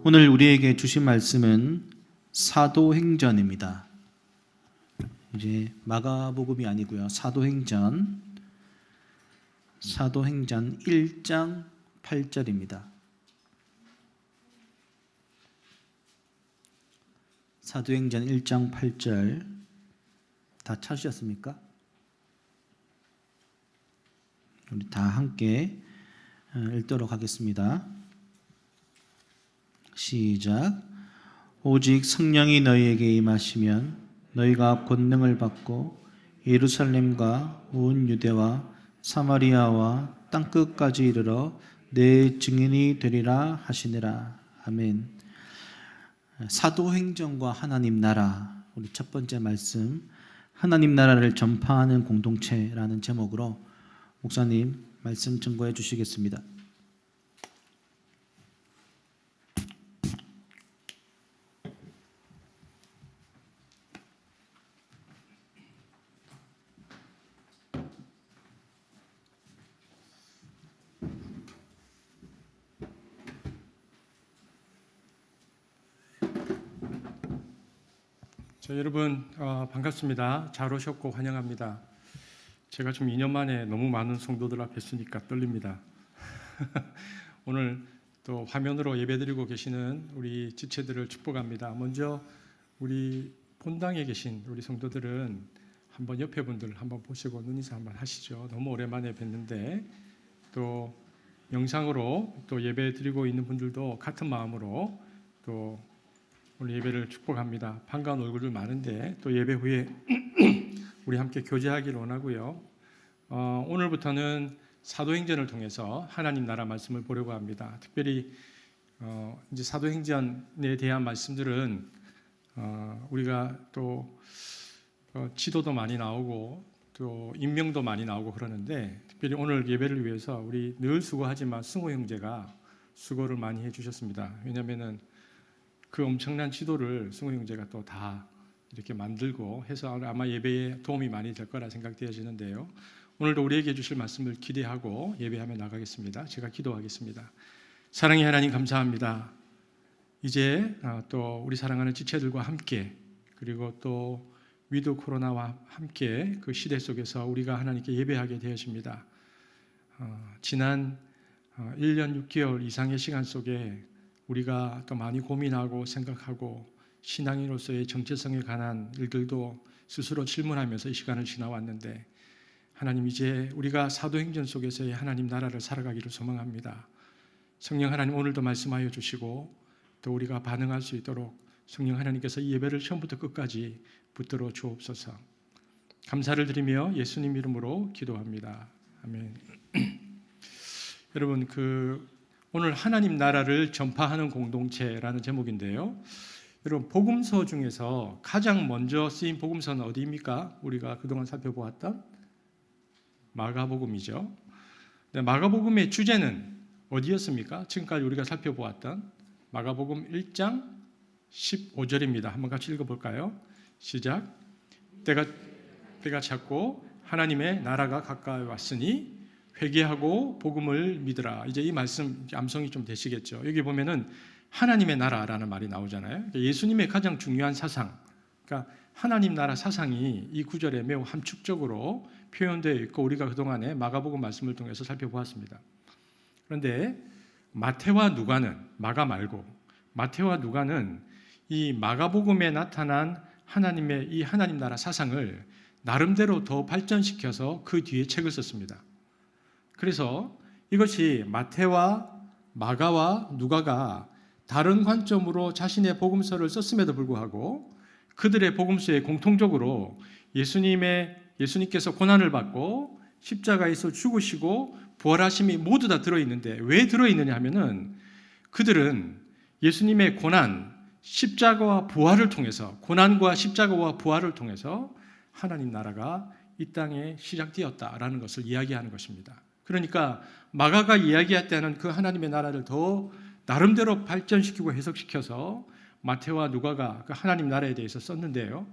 오늘 우리에게 주신 말씀은 사도행전입니다. 이제 마가복음이 아니고요. 사도행전 1장 8절입니다. 사도행전 1장 8절 다 찾으셨습니까? 우리 다 함께 읽도록 하겠습니다. 시작. 오직 성령이 너희에게 임하시면 너희가 권능을 받고 예루살렘과 온 유대와 사마리아와 땅끝까지 이르러 내 증인이 되리라 하시니라. 아멘. 사도행전과 하나님 나라, 우리 첫 번째 말씀, 하나님 나라를 전파하는 공동체라는 제목으로 목사님 말씀 증거해 주시겠습니다. 여러분 반갑습니다. 잘 오셨고 환영합니다. 제가 좀 2년 만에 너무 많은 성도들 앞에 있으니까 떨립니다. 오늘 또 화면으로 예배드리고 계시는 우리 지체들을 축복합니다. 먼저 우리 본당에 계신 우리 성도들은 한번 옆에 분들 한번 보시고 눈인사 한번 하시죠. 너무 오랜만에 뵀는데 또 영상으로 또 예배드리고 있는 분들도 같은 마음으로 또 오늘 예배를 축복합니다. 반가운 얼굴들 많은데 또 예배 후에 우리 함께 교제하기를 원하고요. 오늘부터는 사도행전을 통해서 하나님 나라 말씀을 보려고 합니다. 특별히 이제 사도행전에 대한 말씀들은 우리가 또 지도도 많이 나오고 또 인명도 많이 나오고 그러는데 특별히 오늘 예배를 위해서 우리 늘 수고하지만 승호 형제가 수고를 많이 해주셨습니다. 왜냐하면은 그 엄청난 지도를 승호 형제가 또 다 이렇게 만들고 해서 아마 예배에 도움이 많이 될 거라 생각되어지는데요. 오늘도 우리에게 주실 말씀을 기대하고 예배하며 나가겠습니다. 제가 기도하겠습니다. 사랑의 하나님 감사합니다. 이제 또 우리 사랑하는 지체들과 함께 그리고 또 위드 코로나와 함께 그 시대 속에서 우리가 하나님께 예배하게 되어집니다. 지난 1년 6개월 이상의 시간 속에 우리가 또 많이 고민하고 생각하고 신앙인으로서의 정체성에 관한 일들도 스스로 질문하면서 이 시간을 지나왔는데 하나님 이제 우리가 사도행전 속에서의 하나님 나라를 살아가기를 소망합니다. 성령 하나님 오늘도 말씀하여 주시고 또 우리가 반응할 수 있도록 성령 하나님께서 이 예배를 처음부터 끝까지 붙들어 주옵소서. 감사를 드리며 예수님 이름으로 기도합니다. 아멘. 여러분 오늘 하나님 나라를 전파하는 공동체라는 제목인데요. 여러분 복음서 중에서 가장 먼저 쓰인 복음서는 어디입니까? 우리가 그동안 살펴보았던 마가복음이죠. 마가복음의 주제는 어디였습니까? 지금까지 우리가 살펴보았던 마가복음 1장 15절입니다. 한번 같이 읽어볼까요? 시작. 때가 찼고 하나님의 나라가 가까이 왔으니 회개하고 복음을 믿으라. 이제 이 말씀 암송이 좀 되시겠죠. 여기 보면은 하나님의 나라라는 말이 나오잖아요. 예수님의 가장 중요한 사상, 그러니까 하나님 나라 사상이 이 구절에 매우 함축적으로 표현되어 있고 우리가 그동안에 마가복음 말씀을 통해서 살펴보았습니다. 그런데 마태와 누가는 마가 말고 마태와 누가는 이 마가복음에 나타난 하나님의 이 하나님 나라 사상을 나름대로 더 발전시켜서 그 뒤에 책을 썼습니다. 그래서 이것이 마태와 마가와 누가가 다른 관점으로 자신의 복음서를 썼음에도 불구하고 그들의 복음서에 공통적으로 예수님께서 고난을 받고 십자가에서 죽으시고 부활하심이 모두 다 들어있는데 왜 들어있느냐 하면은 그들은 예수님의 고난, 십자가와 부활을 통해서 고난과 십자가와 부활을 통해서 하나님 나라가 이 땅에 시작되었다라는 것을 이야기하는 것입니다. 그러니까 마가가 이야기했다는 그 하나님의 나라를 더 나름대로 발전시키고 해석시켜서 마태와 누가가 그 하나님 나라에 대해서 썼는데요.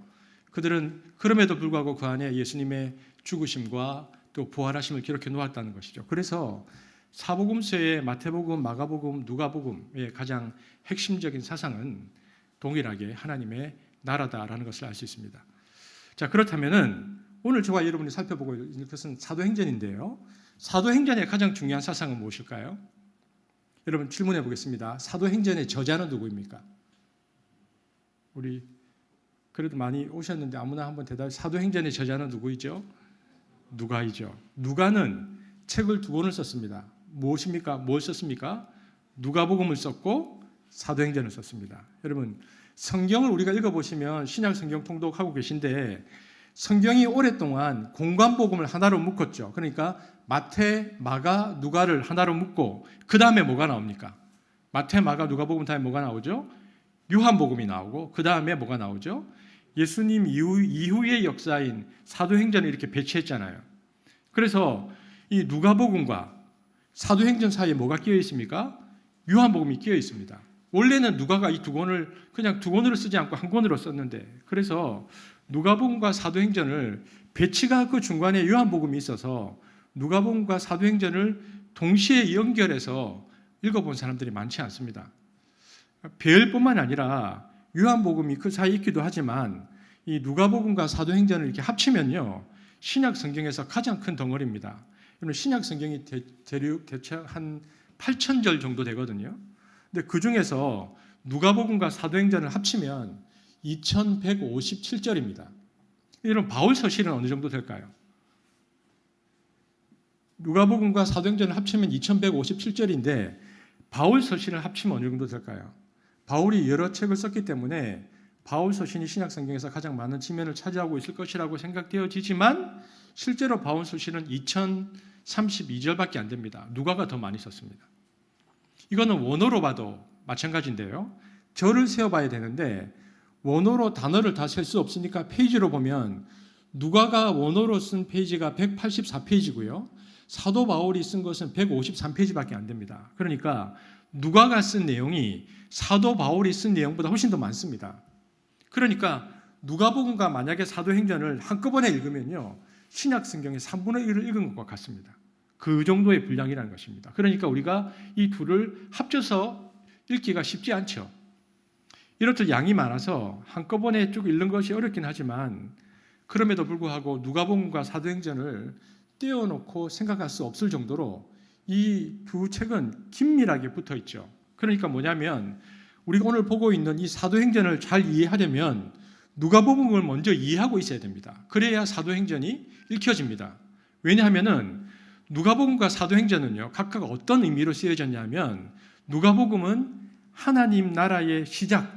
그들은 그럼에도 불구하고 그 안에 예수님의 죽으심과 또 부활하심을 기록해 놓았다는 것이죠. 그래서 사복음서의 마태복음, 마가복음, 누가복음의 가장 핵심적인 사상은 동일하게 하나님의 나라다라는 것을 알 수 있습니다. 자, 그렇다면은 오늘 저와 여러분이 살펴보고 있는 것은 사도행전인데요. 사도행전의 가장 중요한 사상은 무엇일까요? 여러분 질문해 보겠습니다. 사도행전의 저자는 누구입니까? 우리 그래도 많이 오셨는데 아무나 한번 대답해. 사도행전의 저자는 누구이죠? 누가이죠. 누가는 책을 2권을 썼습니다. 무엇입니까? 뭘 썼습니까? 누가복음을 썼고 사도행전을 썼습니다. 여러분 성경을 우리가 읽어보시면 신약 성경 통독하고 계신데 성경이 오랫동안 공관복음을 하나로 묶었죠. 그러니까 마태, 마가, 누가를 하나로 묶고 그 다음에 뭐가 나옵니까? 마태, 마가, 누가복음 다음에 뭐가 나오죠? 요한복음이 나오고 그 다음에 뭐가 나오죠? 예수님 이후의 역사인 사도행전을 이렇게 배치했잖아요. 그래서 이 누가복음과 사도행전 사이에 뭐가 끼어 있습니까? 요한복음이 끼어 있습니다. 원래는 누가가 이 2권을 그냥 2권으로 쓰지 않고 1권으로 썼는데 그래서 누가복음과 사도행전을 배치가 그 중간에 요한복음이 있어서 누가복음과 사도행전을 동시에 연결해서 읽어본 사람들이 많지 않습니다. 배열뿐만 아니라 요한복음이 그 사이에 있기도 하지만 이 누가복음과 사도행전을 이렇게 합치면요 신약 성경에서 가장 큰 덩어리입니다. 신약 성경이 대략 한 8,000절 정도 되거든요. 근데 그 중에서 누가복음과 사도행전을 합치면 2,157절입니다. 이런 바울 서신은 어느 정도 될까요? 누가복음과 사도행전을 합치면 2,157절인데 바울 서신을 합치면 어느 정도 될까요? 바울이 여러 책을 썼기 때문에 바울 서신이 신약 성경에서 가장 많은 지면을 차지하고 있을 것이라고 생각되어지지만 실제로 바울 서신은 2,032절밖에 안 됩니다. 누가가 더 많이 썼습니다. 이거는 원어로 봐도 마찬가지인데요. 절을 세어봐야 되는데 원어로 단어를 다 셀 수 없으니까 페이지로 보면 누가가 원어로 쓴 페이지가 184페이지고요. 사도 바울이 쓴 것은 153페이지밖에 안 됩니다. 그러니까 누가가 쓴 내용이 사도 바울이 쓴 내용보다 훨씬 더 많습니다. 그러니까 누가복음과 만약에 사도행전을 한꺼번에 읽으면요. 신약 성경의 3분의 1을 읽은 것과 같습니다. 그 정도의 분량이라는 것입니다. 그러니까 우리가 이 둘을 합쳐서 읽기가 쉽지 않죠. 이렇듯 양이 많아서 한꺼번에 쭉 읽는 것이 어렵긴 하지만 그럼에도 불구하고 누가복음과 사도행전을 떼어놓고 생각할 수 없을 정도로 이 두 책은 긴밀하게 붙어 있죠. 그러니까 뭐냐면 우리가 오늘 보고 있는 이 사도행전을 잘 이해하려면 누가복음을 먼저 이해하고 있어야 됩니다. 그래야 사도행전이 읽혀집니다. 왜냐하면은 누가복음과 사도행전은요 각각 어떤 의미로 쓰여졌냐면 누가복음은 하나님 나라의 시작,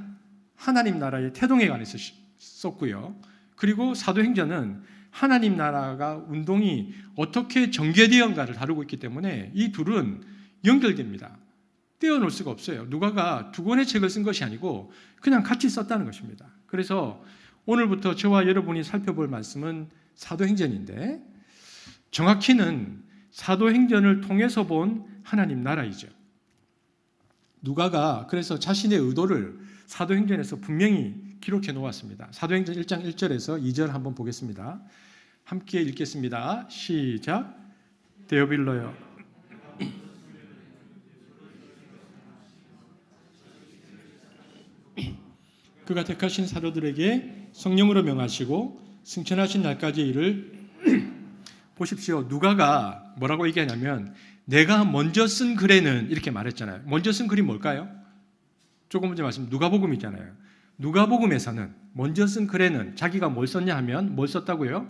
하나님 나라의 태동에 관해서 썼고요. 그리고 사도행전은 하나님 나라가 운동이 어떻게 전개되었는가를 다루고 있기 때문에 이 둘은 연결됩니다. 떼어놓을 수가 없어요. 누가가 2권의 책을 쓴 것이 아니고 그냥 같이 썼다는 것입니다. 그래서 오늘부터 저와 여러분이 살펴볼 말씀은 사도행전인데 정확히는 사도행전을 통해서 본 하나님 나라이죠. 누가가 그래서 자신의 의도를 사도행전에서 분명히 기록해 놓았습니다. 사도행전 1장 1절에서 2절 한번 보겠습니다. 함께 읽겠습니다. 시작. 데오빌로요. 그가 택하신 사도들에게 성령으로 명하시고 승천하신 날까지 이를 보십시오. 누가가 뭐라고 얘기하냐면 내가 먼저 쓴 글에는 이렇게 말했잖아요. 먼저 쓴 글이 뭘까요? 조금 전에 말씀 누가복음이잖아요. 누가복음에서는 먼저 쓴 글에는 자기가 뭘 썼냐 하면 뭘 썼다고요?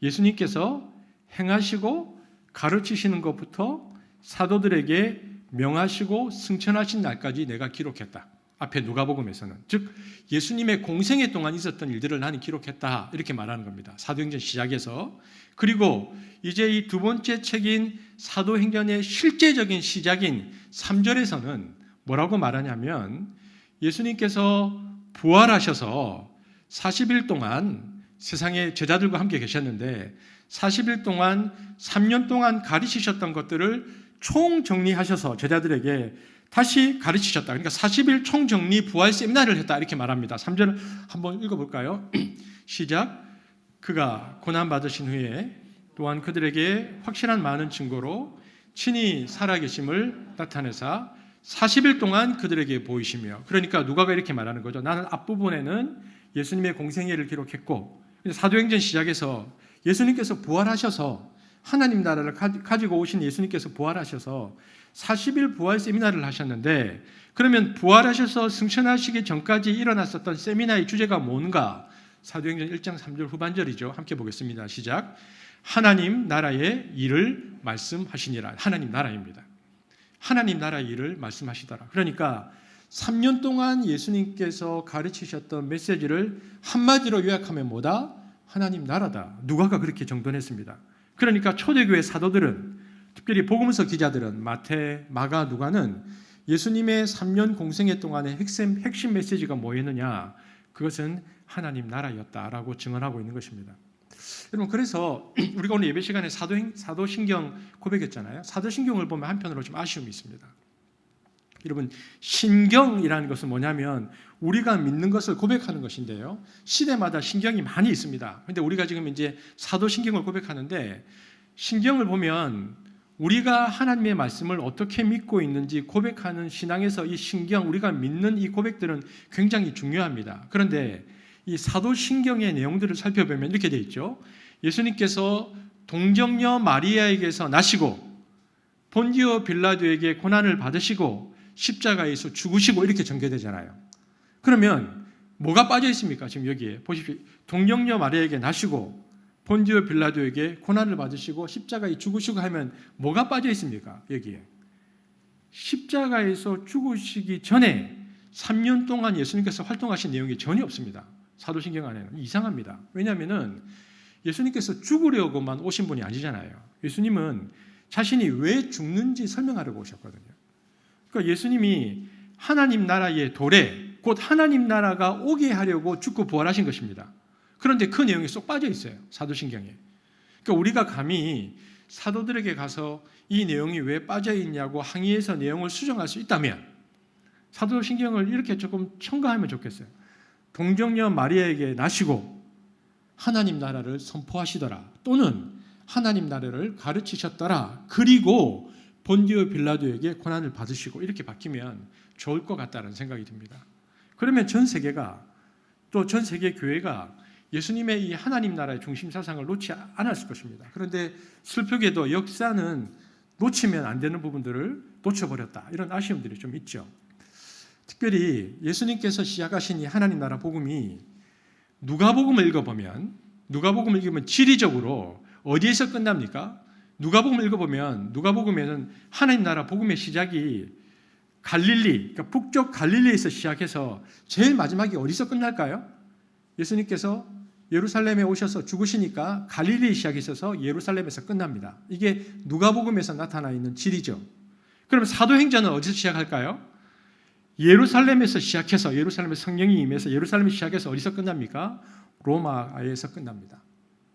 예수님께서 행하시고 가르치시는 것부터 사도들에게 명하시고 승천하신 날까지 내가 기록했다. 앞에 누가복음에서는 즉 예수님의 공생애 동안 있었던 일들을 나는 기록했다 이렇게 말하는 겁니다. 사도행전 시작에서. 그리고 이제 이 두 번째 책인 사도행전의 실제적인 시작인 3절에서는 뭐라고 말하냐면 예수님께서 부활하셔서 40일 동안 세상의 제자들과 함께 계셨는데 40일 동안 3년 동안 가르치셨던 것들을 총정리하셔서 제자들에게 다시 가르치셨다. 그러니까 40일 총정리 부활 세미나를 했다 이렇게 말합니다. 3절을 한번 읽어볼까요? 시작. 그가 고난받으신 후에 또한 그들에게 확실한 많은 증거로 친히 살아계심을 나타내사 40일 동안 그들에게 보이시며, 그러니까 누가가 이렇게 말하는 거죠. 나는 앞부분에는 예수님의 공생애를 기록했고, 사도행전 시작에서 예수님께서 부활하셔서 하나님 나라를 가지고 오신 예수님께서 부활하셔서 40일 부활 세미나를 하셨는데, 그러면 부활하셔서 승천하시기 전까지 일어났었던 세미나의 주제가 뭔가? 사도행전 1장 3절 후반절이죠. 함께 보겠습니다. 시작. 하나님 나라의 일을 말씀하시니라. 하나님 나라입니다. 하나님 나라의 일을 말씀하시더라. 그러니까 3년 동안 예수님께서 가르치셨던 메시지를 한마디로 요약하면 뭐다? 하나님 나라다. 누가가 그렇게 정돈했습니다. 그러니까 초대교회 사도들은, 특별히 복음서 기자들은 마태, 마가, 누가는 예수님의 3년 공생애 동안의 핵심 메시지가 뭐였느냐? 그것은 하나님 나라였다라고 증언하고 있는 것입니다. 여러분, 그래서 우리가 오늘 예배 시간에 사도신경 고백했잖아요. 사도신경을 보면 한편으로 좀 아쉬움이 있습니다. 여러분, 신경이라는 것은 뭐냐면 우리가 믿는 것을 고백하는 것인데요. 시대마다 신경이 많이 있습니다. 그런데 우리가 지금 이제 사도신경을 고백하는데, 신경을 보면 우리가 하나님의 말씀을 어떻게 믿고 있는지 고백하는 신앙에서 이 신경, 우리가 믿는 이 고백들은 굉장히 중요합니다. 그런데 이 사도신경의 내용들을 살펴보면 이렇게 되어 있죠. 예수님께서 동정녀 마리아에게서 나시고 본디오 빌라도에게 고난을 받으시고 십자가에서 죽으시고 이렇게 전개되잖아요. 그러면 뭐가 빠져 있습니까? 지금 여기에 보십시오. 동정녀 마리아에게 나시고 본디오 빌라도에게 고난을 받으시고 십자가에 죽으시고 하면 뭐가 빠져 있습니까? 여기에 십자가에서 죽으시기 전에 3년 동안 예수님께서 활동하신 내용이 전혀 없습니다. 사도신경 안에는. 이상합니다. 왜냐하면 예수님께서 죽으려고만 오신 분이 아니잖아요. 예수님은 자신이 왜 죽는지 설명하려고 오셨거든요. 그러니까 예수님이 하나님 나라의 도래, 곧 하나님 나라가 오게 하려고 죽고 부활하신 것입니다. 그런데 그 내용이 쏙 빠져 있어요. 사도신경에. 그러니까 우리가 감히 사도들에게 가서 이 내용이 왜 빠져 있냐고 항의해서 내용을 수정할 수 있다면 사도신경을 이렇게 조금 첨가하면 좋겠어요. 동정녀 마리아에게 나시고 하나님 나라를 선포하시더라. 또는 하나님 나라를 가르치셨더라. 그리고 본디오 빌라도에게 고난을 받으시고 이렇게 바뀌면 좋을 것 같다는 생각이 듭니다. 그러면 전 세계가, 또 전 세계 교회가 예수님의 이 하나님 나라의 중심 사상을 놓지 않았을 것입니다. 그런데 슬프게도 역사는 놓치면 안 되는 부분들을 놓쳐버렸다. 이런 아쉬움들이 좀 있죠. 특별히 예수님께서 시작하신 이 하나님 나라 복음이 누가복음을 읽어보면 지리적으로 어디에서 끝납니까? 누가복음을 읽어보면 누가복음에는 하나님 나라 복음의 시작이 갈릴리, 그러니까 북쪽 갈릴리에서 시작해서 제일 마지막이 어디서 끝날까요? 예수님께서 예루살렘에 오셔서 죽으시니까 갈릴리에 시작해서 예루살렘에서 끝납니다. 이게 누가복음에서 나타나 있는 지리죠. 그럼 사도행전은 어디서 시작할까요? 예루살렘에서 시작해서, 예루살렘에 성령이 임해서 예루살렘에 시작해서 어디서 끝납니까? 로마에서 끝납니다.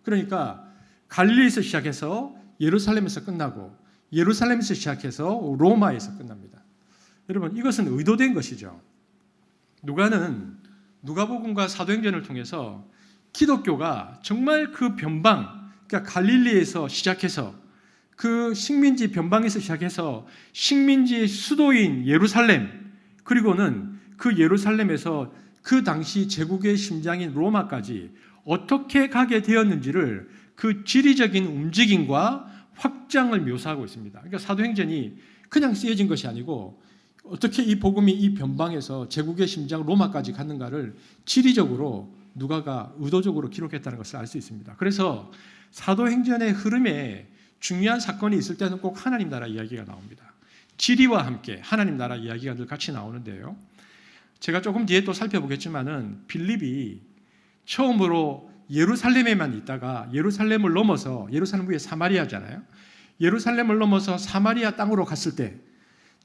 그러니까 갈릴리에서 시작해서 예루살렘에서 끝나고 예루살렘에서 시작해서 로마에서 끝납니다. 여러분, 이것은 의도된 것이죠. 누가는 누가복음과 사도행전을 통해서 기독교가 정말 그 변방, 그러니까 갈릴리에서 시작해서 그 식민지 변방에서 시작해서 식민지의 수도인 예루살렘, 그리고는 그 예루살렘에서 그 당시 제국의 심장인 로마까지 어떻게 가게 되었는지를 그 지리적인 움직임과 확장을 묘사하고 있습니다. 그러니까 사도행전이 그냥 쓰여진 것이 아니고 어떻게 이 복음이 이 변방에서 제국의 심장 로마까지 갔는가를 지리적으로 누가가 의도적으로 기록했다는 것을 알 수 있습니다. 그래서 사도행전의 흐름에 중요한 사건이 있을 때는 꼭 하나님 나라 이야기가 나옵니다. 지리와 함께 하나님 나라 이야기가 늘 같이 나오는데요. 제가 조금 뒤에 또 살펴보겠지만은 빌립이 처음으로 예루살렘에만 있다가 예루살렘을 넘어서, 예루살렘 위에 사마리아잖아요. 예루살렘을 넘어서 사마리아 땅으로 갔을 때,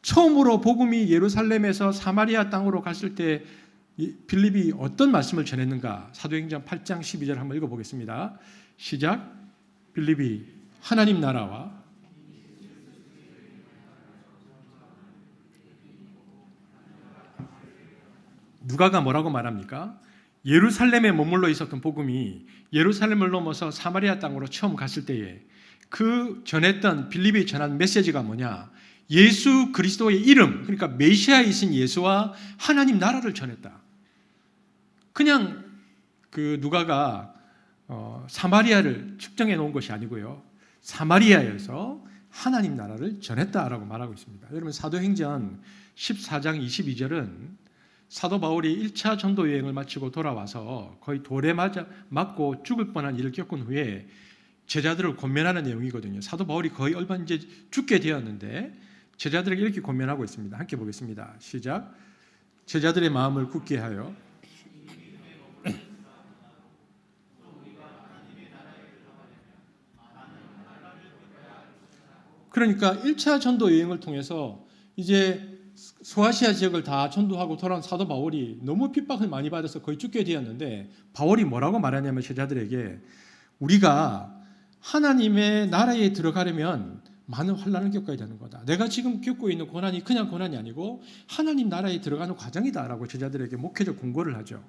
처음으로 복음이 예루살렘에서 사마리아 땅으로 갔을 때 빌립이 어떤 말씀을 전했는가? 사도행전 8장 12절 한번 읽어보겠습니다. 시작. 빌립이 하나님 나라와 누가가 뭐라고 말합니까? 예루살렘에 머물러 있었던 복음이 예루살렘을 넘어서 사마리아 땅으로 처음 갔을 때에 그 전했던 빌립이 전한 메시지가 뭐냐? 예수 그리스도의 이름, 그러니까 메시아이신 예수와 하나님 나라를 전했다. 그냥 그 누가가 사마리아를 측정해 놓은 것이 아니고요. 사마리아에서 하나님 나라를 전했다라고 말하고 있습니다. 여러분 사도행전 14장 22절은 사도 바울이 1차 전도 여행을 마치고 돌아와서 거의 돌에 맞고 죽을 뻔한 일을 겪은 후에 제자들을 권면하는 내용이거든요. 사도 바울이 거의 얼마 이제 죽게 되었는데 제자들에게 이렇게 권면하고 있습니다. 함께 보겠습니다. 시작. 제자들의 마음을 굳게 하여 그러니까 1차 전도 여행을 통해서 이제 소아시아 지역을 다 전도하고 돌아온 사도 바울이 너무 핍박을 많이 받아서 거의 죽게 되었는데 바울이 뭐라고 말하냐면 제자들에게 우리가 하나님의 나라에 들어가려면 많은 환난을 겪어야 되는 거다. 내가 지금 겪고 있는 고난이 그냥 고난이 아니고 하나님 나라에 들어가는 과정이다라고 제자들에게 목회적 공고를 하죠.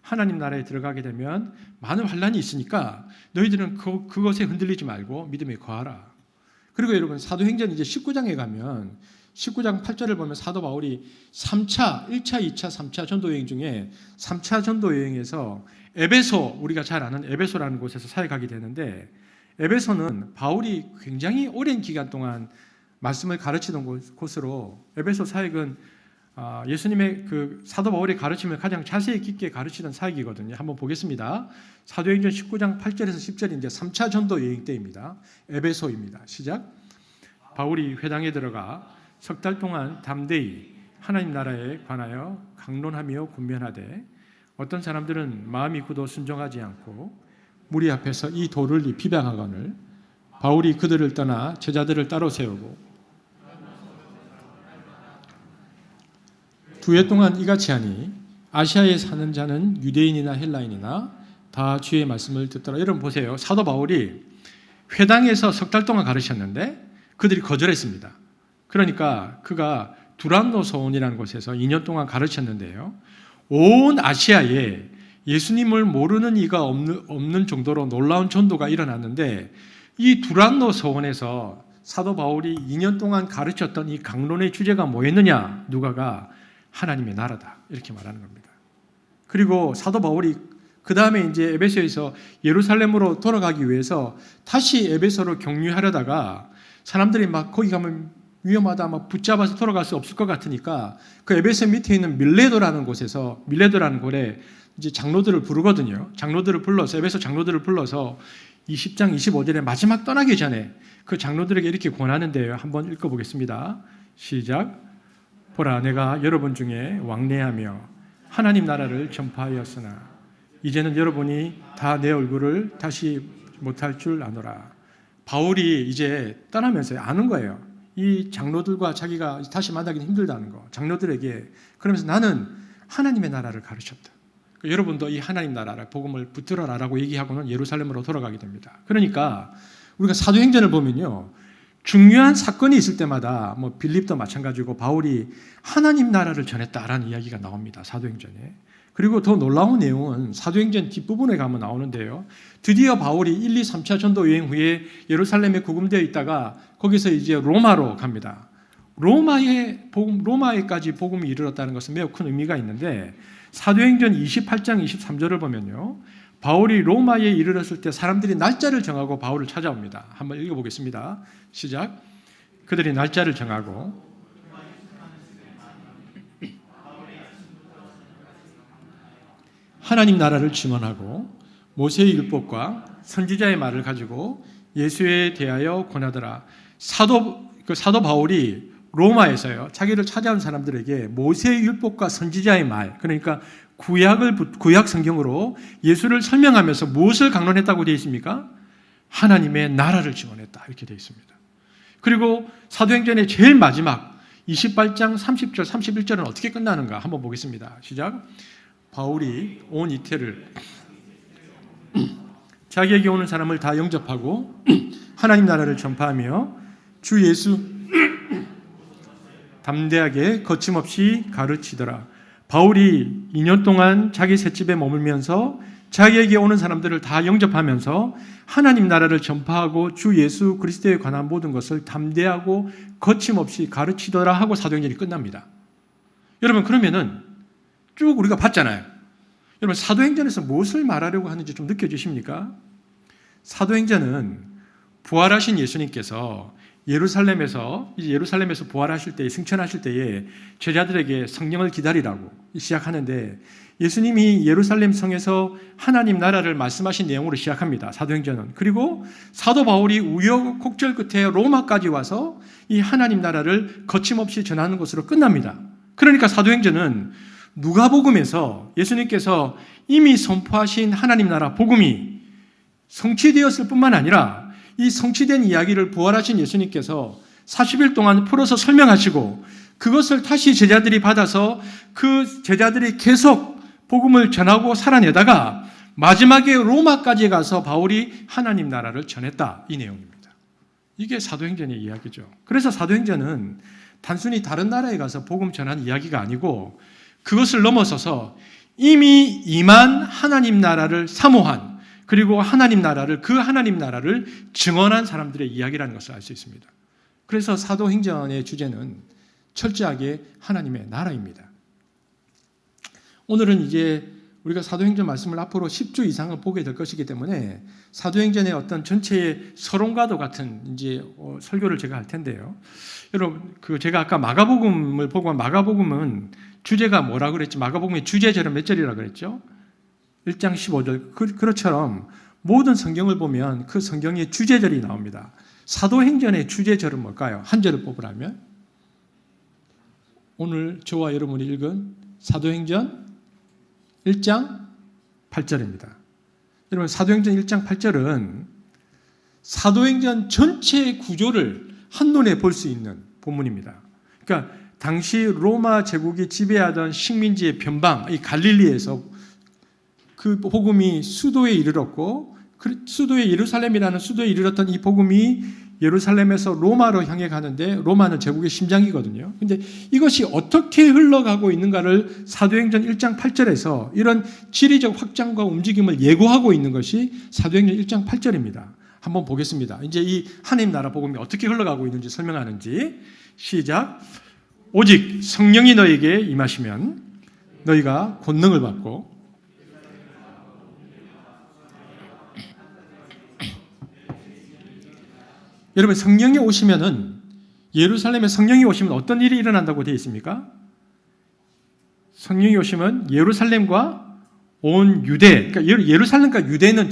하나님 나라에 들어가게 되면 많은 환난이 있으니까 너희들은 그것에 흔들리지 말고 믿음에 거하라. 그리고 여러분 사도행전 이제 19장에 가면 19장 8절을 보면 사도 바울이 3차, 1차, 2차, 3차 전도 여행 중에 3차 전도 여행에서 에베소, 우리가 잘 아는 에베소라는 곳에서 사역하게 되는데 에베소는 바울이 굉장히 오랜 기간 동안 말씀을 가르치던 곳으로 에베소 사역은 예수님의 그 사도 바울의 가르침을 가장 자세히 깊게 가르치던 사역이거든요. 한번 보겠습니다. 사도행전 19장 8절에서 10절이 이제 3차 전도 여행 때입니다. 에베소입니다. 시작. 바울이 회당에 들어가 석 달 동안 담대히 하나님 나라에 관하여 강론하며 군면하되 어떤 사람들은 마음이 굳어 순종하지 않고 무리 앞에서 이 도를 비방하거늘 바울이 그들을 떠나 제자들을 따로 세우고 2해 동안 이같이 하니 아시아에 사는 자는 유대인이나 헬라인이나 다 주의 말씀을 듣더라. 여러분 보세요. 사도 바울이 회당에서 석 달 동안 가르쳤는데 그들이 거절했습니다. 그러니까 그가 두란노 소원이라는 곳에서 2년 동안 가르쳤는데요. 온 아시아에 예수님을 모르는 이가 없는 정도로 놀라운 전도가 일어났는데 이 두란노 소원에서 사도 바울이 2년 동안 가르쳤던 이 강론의 주제가 뭐였느냐? 누가가 하나님의 나라다 이렇게 말하는 겁니다. 그리고 사도 바울이 그 다음에 이제 에베소에서 예루살렘으로 돌아가기 위해서 다시 에베소로 경유하려다가 사람들이 막 거기 가면 위험하다, 막 붙잡아서 돌아갈 수 없을 것 같으니까 그 에베소 밑에 있는 밀레도라는 곳에서 밀레도라는 곳에 이제 장로들을 부르거든요. 장로들을 불러서 에베소 장로들을 불러서 20장 25절에 마지막 떠나기 전에 그 장로들에게 이렇게 권하는데요. 한번 읽어보겠습니다. 시작. 보라, 내가 여러분 중에 왕래하며 하나님 나라를 전파하였으나 이제는 여러분이 다 내 얼굴을 다시 못할 줄 아노라. 바울이 이제 떠나면서 아는 거예요. 이 장로들과 자기가 다시 만나기는 힘들다는 거. 장로들에게. 그러면서 나는 하나님의 나라를 가르쳤다. 여러분도 이 하나님 나라를 복음을 붙들어라라고 얘기하고는 예루살렘으로 돌아가게 됩니다. 그러니까 우리가 사도행전을 보면요. 중요한 사건이 있을 때마다 뭐 빌립도 마찬가지고 바울이 하나님 나라를 전했다라는 이야기가 나옵니다. 사도행전에. 그리고 더 놀라운 내용은 사도행전 뒷부분에 가면 나오는데요. 드디어 바울이 1, 2, 3차 전도 여행 후에 예루살렘에 구금되어 있다가 거기서 이제 로마로 갑니다. 로마에까지 복음이 이르렀다는 것은 매우 큰 의미가 있는데 사도행전 28장 23절을 보면요. 바울이 로마에 이르렀을 때 사람들이 날짜를 정하고 바울을 찾아옵니다. 한번 읽어보겠습니다. 시작. 그들이 날짜를 정하고 하나님 나라를 증언하고 모세의 율법과 선지자의 말을 가지고 예수에 대하여 권하더라. 사도 바울이 로마에서요. 자기를 찾아온 사람들에게 모세의 율법과 선지자의 말, 그러니까 구약 성경으로 예수를 설명하면서 무엇을 강론했다고 되어 있습니까? 하나님의 나라를 증언했다. 이렇게 되어 있습니다. 그리고 사도행전의 제일 마지막 28장 30절, 31절은 어떻게 끝나는가 한번 보겠습니다. 시작. 바울이 온 이태를 자기에게 오는 사람을 다 영접하고 하나님 나라를 전파하며 주 예수 담대하게 거침없이 가르치더라. 바울이 2년 동안 자기 셋집에 머물면서 자기에게 오는 사람들을 다 영접하면서 하나님 나라를 전파하고 주 예수 그리스도에 관한 모든 것을 담대하고 거침없이 가르치더라 하고 사도행전이 끝납니다. 여러분, 그러면은 쭉 우리가 봤잖아요. 여러분, 사도행전에서 무엇을 말하려고 하는지 좀 느껴지십니까? 사도행전은 부활하신 예수님께서 예루살렘에서 부활하실 때에, 승천하실 때에 제자들에게 성령을 기다리라고 시작하는데, 예수님이 예루살렘 성에서 하나님 나라를 말씀하신 내용으로 시작합니다. 사도행전은. 그리고 사도 바울이 우여곡절 끝에 로마까지 와서 이 하나님 나라를 거침없이 전하는 것으로 끝납니다. 그러니까 사도행전은 누가복음에서 예수님께서 이미 선포하신 하나님 나라 복음이 성취되었을 뿐만 아니라 이 성취된 이야기를 부활하신 예수님께서 40일 동안 풀어서 설명하시고, 그것을 다시 제자들이 받아서 그 제자들이 계속 복음을 전하고 살아내다가 마지막에 로마까지 가서 바울이 하나님 나라를 전했다, 이 내용입니다. 이게 사도행전의 이야기죠. 그래서 사도행전은 단순히 다른 나라에 가서 복음 전한 이야기가 아니고, 그것을 넘어서서 이미 임한 하나님 나라를 사모한, 그리고 그 하나님 나라를 증언한 사람들의 이야기라는 것을 알 수 있습니다. 그래서 사도행전의 주제는 철저하게 하나님의 나라입니다. 오늘은 이제 우리가 사도행전 말씀을 앞으로 10주 이상은 보게 될 것이기 때문에 사도행전의 어떤 전체의 서론과도 같은 이제 설교를 제가 할 텐데요. 여러분, 제가 아까 마가복음을 보고, 마가복음은 주제가 뭐라 그랬지? 마가복음의 주제절은 몇 절이라 그랬죠? 1장 15절. 그것처럼 모든 성경을 보면 그 성경의 주제절이 나옵니다. 사도행전의 주제절은 뭘까요? 한 절을 뽑으라면? 오늘 저와 여러분이 읽은 사도행전 1장 8절입니다. 여러분, 사도행전 1장 8절은 사도행전 전체의 구조를 한눈에 볼 수 있는 본문입니다. 그러니까 당시 로마 제국이 지배하던 식민지의 변방, 이 갈릴리에서 그 복음이 수도에 이르렀고, 수도의 예루살렘이라는 수도에 이르렀던 이 복음이 예루살렘에서 로마로 향해 가는데, 로마는 제국의 심장이거든요. 근데 이것이 어떻게 흘러가고 있는가를 사도행전 1장 8절에서 이런 지리적 확장과 움직임을 예고하고 있는 것이 사도행전 1장 8절입니다. 한번 보겠습니다. 이제 이 하나님 나라 복음이 어떻게 흘러가고 있는지 설명하는지. 시작. 오직 성령이 너에게 임하시면 너희가 권능을 받고, 여러분, 성령이 오시면은, 예루살렘에 성령이 오시면 어떤 일이 일어난다고 되어 있습니까? 성령이 오시면 예루살렘과 온 유대, 그러니까 예루살렘과 유대는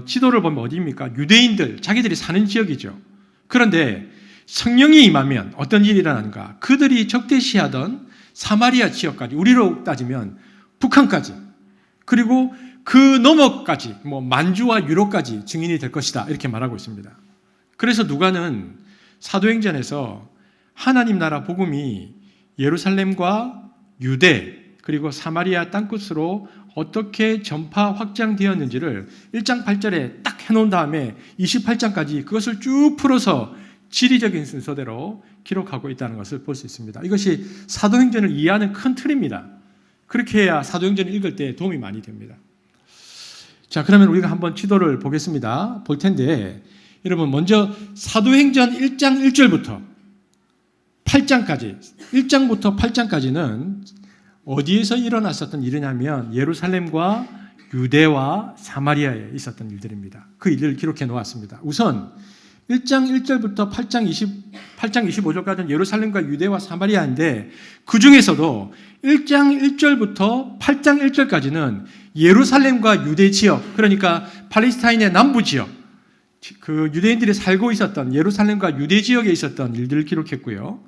지도를 보면 어디입니까? 유대인들, 자기들이 사는 지역이죠. 그런데 성령이 임하면 어떤 일이 일어나는가? 그들이 적대시하던 사마리아 지역까지, 우리로 따지면 북한까지, 그리고 그 너머까지, 만주와 유로까지 증인이 될 것이다, 이렇게 말하고 있습니다. 그래서 누가는 사도행전에서 하나님 나라 복음이 예루살렘과 유대 그리고 사마리아 땅끝으로 어떻게 전파 확장되었는지를 1장 8절에 딱 해놓은 다음에 28장까지 그것을 쭉 풀어서 지리적인 순서대로 기록하고 있다는 것을 볼 수 있습니다. 이것이 사도행전을 이해하는 큰 틀입니다. 그렇게 해야 사도행전을 읽을 때 도움이 많이 됩니다. 자, 그러면 우리가 한번 지도를 볼 텐데, 여러분, 먼저 사도행전 1장 1절부터 8장까지, 1장부터 8장까지는 어디에서 일어났었던 일이냐면 예루살렘과 유대와 사마리아에 있었던 일들입니다. 그 일을 기록해 놓았습니다. 우선 1장 1절부터 8장 25절까지는 예루살렘과 유대와 사마리아인데, 그 중에서도 1장 1절부터 8장 1절까지는 예루살렘과 유대 지역, 그러니까 팔레스타인의 남부 지역, 그 유대인들이 살고 있었던 예루살렘과 유대 지역에 있었던 일들을 기록했고요.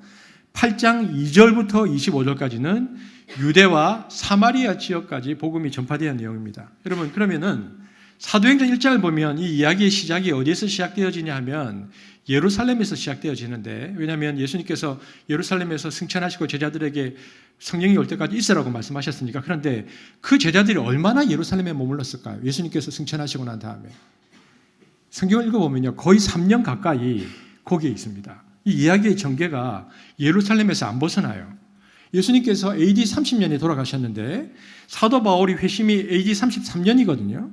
8장 2절부터 25절까지는 유대와 사마리아 지역까지 복음이 전파되는 내용입니다. 여러분, 그러면은 사도행전 1장을 보면 이 이야기의 시작이 어디에서 시작되어지냐 하면 예루살렘에서 시작되어지는데, 왜냐하면 예수님께서 예루살렘에서 승천하시고 제자들에게 성령이 올 때까지 있으라고 말씀하셨으니까. 그런데 그 제자들이 얼마나 예루살렘에 머물렀을까요? 예수님께서 승천하시고 난 다음에. 성경을 읽어보면요, 거의 3년 가까이 거기에 있습니다. 이 이야기의 전개가 예루살렘에서 안 벗어나요. 예수님께서 AD 30년에 돌아가셨는데 사도 바울이 회심이 AD 33년이거든요.